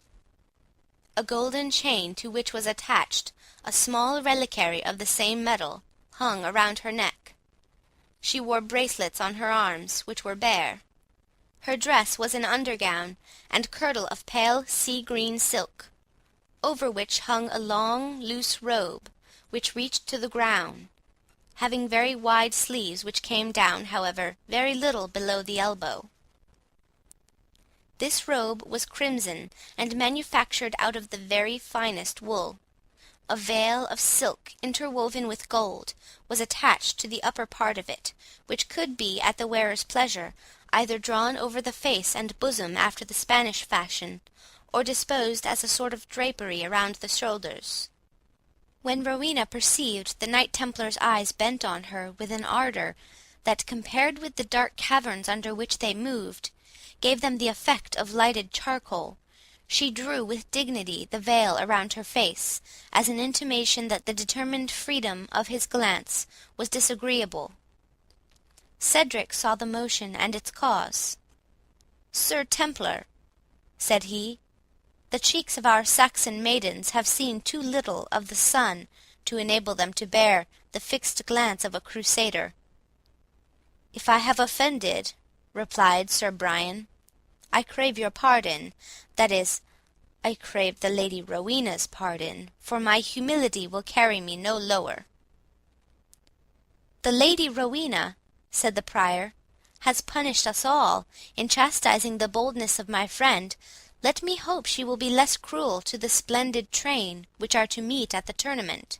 A golden chain, to which was attached a small reliquary of the same metal, hung around her neck. She wore bracelets on her arms, which were bare. Her dress was an undergown and kirtle of pale sea-green silk, over which hung a long, loose robe, which reached to the ground, having very wide sleeves, which came down, however, very little below the elbow. This robe was crimson, and manufactured out of the very finest wool. A veil of silk, interwoven with gold, was attached to the upper part of it, which could be, at the wearer's pleasure, either drawn over the face and bosom after the Spanish fashion, or disposed as a sort of drapery around the shoulders. When Rowena perceived the Knight Templar's eyes bent on her with an ardour that, compared with the dark caverns under which they moved, gave them the effect of lighted charcoal, she drew with dignity the veil around her face, as an intimation that the determined freedom of his glance was disagreeable. Cedric saw the motion and its cause. "Sir Templar," said he, "the cheeks of our Saxon maidens have seen too little of the sun to enable them to bear the fixed glance of a crusader." "If I have offended," replied Sir Brian, "I crave your pardon, that is, I crave the Lady Rowena's pardon, for my humility will carry me no lower." "The Lady Rowena," said the Prior, "has punished us all, in chastising the boldness of my friend. Let me hope she will be less cruel to the splendid train which are to meet at the tournament."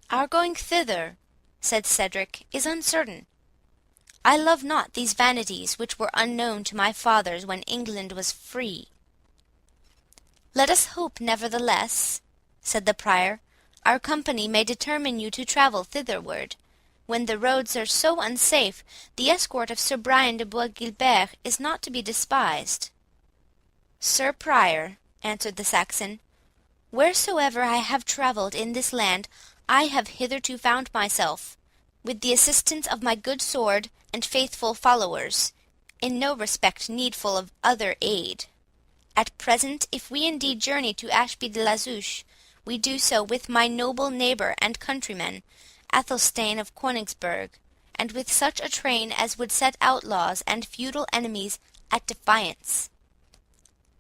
"Our going thither," said Cedric, "is uncertain. I love not these vanities which were unknown to my fathers when England was free." "Let us hope, nevertheless," said the Prior, "our company may determine you to travel thitherward. When the roads are so unsafe, the escort of Sir Brian de Bois Guilbert is not to be despised." "Sir Prior," answered the Saxon, "wheresoever I have travelled in this land, I have hitherto found myself, with the assistance of my good sword and faithful followers, in no respect needful of other aid. At present, if we indeed journey to Ashby de la Zouche, we do so with my noble neighbour and countryman, Athelstane of Königsberg, and with such a train as would set outlaws and feudal enemies at defiance.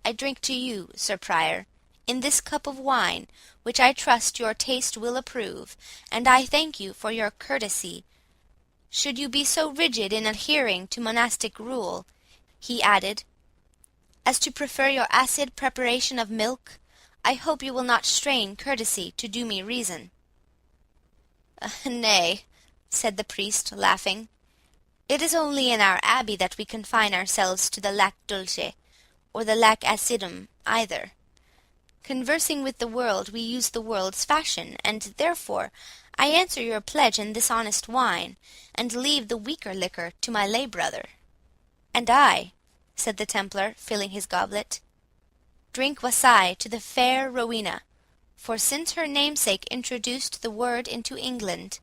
I drink to you, Sir Prior, in this cup of wine, which I trust your taste will approve, and I thank you for your courtesy. Should you be so rigid in adhering to monastic rule," he added, "as to prefer your acid preparation of milk, I hope you will not strain courtesy to do me reason." "Nay," said the priest, laughing, "it is only in our abbey that we confine ourselves to the lac dulce, or the lac acidum either. Conversing with the world, we use the world's fashion, and therefore I answer your pledge in this honest wine, and leave the weaker liquor to my lay brother." "And I," said the Templar, filling his goblet, "drink wassail to the fair Rowena, for since her namesake introduced the word into England,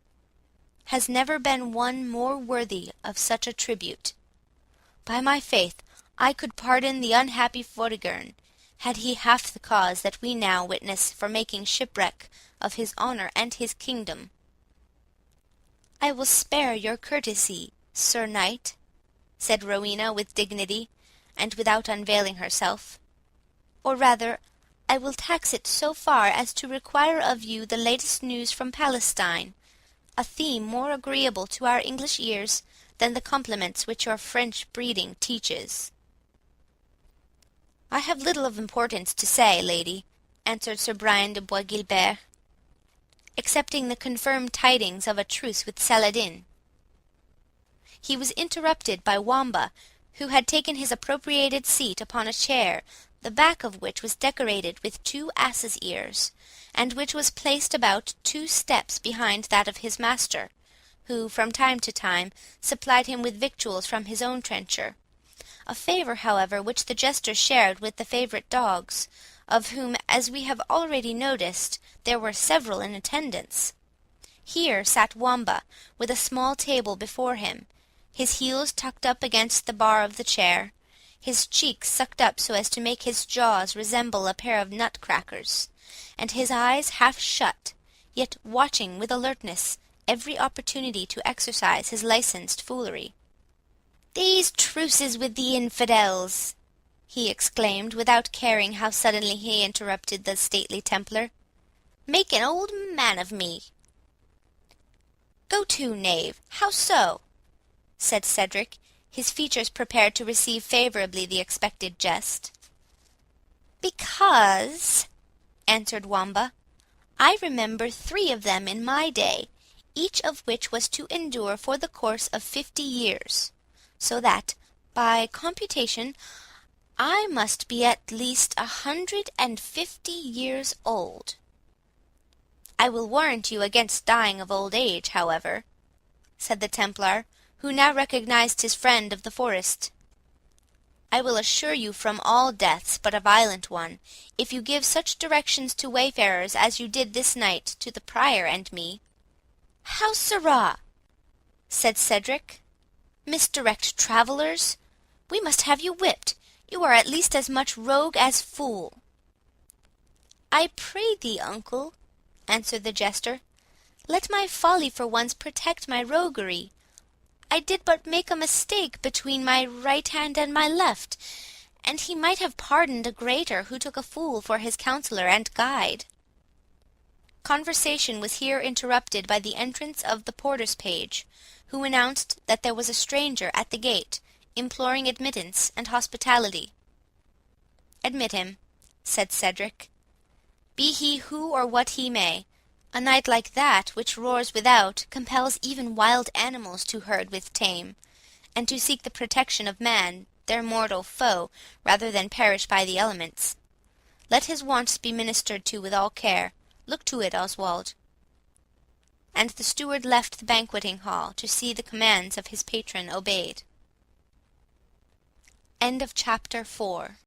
has never been one more worthy of such a tribute. By my faith, I could pardon the unhappy Burgoyne, had he half the cause that we now witness for making shipwreck of his honour and his kingdom." "I will spare your courtesy, Sir Knight," said Rowena with dignity, and without unveiling herself. "Or rather, I will tax it so far as to require of you the latest news from Palestine, a theme more agreeable to our English ears than the compliments which your French breeding teaches." "I have little of importance to say, lady," answered Sir Brian de Bois Guilbert, "excepting the confirmed tidings of a truce with Saladin." He was interrupted by Wamba, who had taken his appropriated seat upon a chair, the back of which was decorated with 2 asses' ears, and which was placed about 2 steps behind that of his master, who, from time to time, supplied him with victuals from his own trencher; a favour, however, which the Jester shared with the favourite dogs, of whom, as we have already noticed, there were several in attendance. Here sat Wamba, with a small table before him, his heels tucked up against the bar of the chair, his cheeks sucked up so as to make his jaws resemble a pair of nutcrackers, and his eyes half shut, yet watching with alertness every opportunity to exercise his licensed foolery. "These truces with the infidels!" he exclaimed, without caring how suddenly he interrupted the stately Templar, "make an old man of me." "Go to, knave, how so?" said Cedric, his features prepared to receive favourably the expected jest. "Because," answered Wamba, "I remember 3 of them in my day, each of which was to endure for the course of 50 years, so that, by computation, I must be at least 150 years old. I will warrant you against dying of old age, however," said the Templar, who now recognised his friend of the forest. "I will assure you from all deaths but a violent one, if you give such directions to wayfarers as you did this night to the Prior and me." "How, sirrah!" said Cedric. "Misdirect travellers! We must have you whipped. You are at least as much rogue as fool." "I pray thee, uncle," answered the Jester, "let my folly for once protect my roguery. I did but make a mistake between my right hand and my left, and he might have pardoned a greater who took a fool for his counsellor and guide." Conversation was here interrupted by the entrance of the porter's page, who announced that there was a stranger at the gate, imploring admittance and hospitality. "Admit him," said Cedric. "Be he who or what he may, a night like that which roars without compels even wild animals to herd with tame, and to seek the protection of man, their mortal foe, rather than perish by the elements. Let his wants be ministered to with all care. Look to it, Oswald." And the steward left the banqueting hall to see the commands of his patron obeyed. End of chapter 4.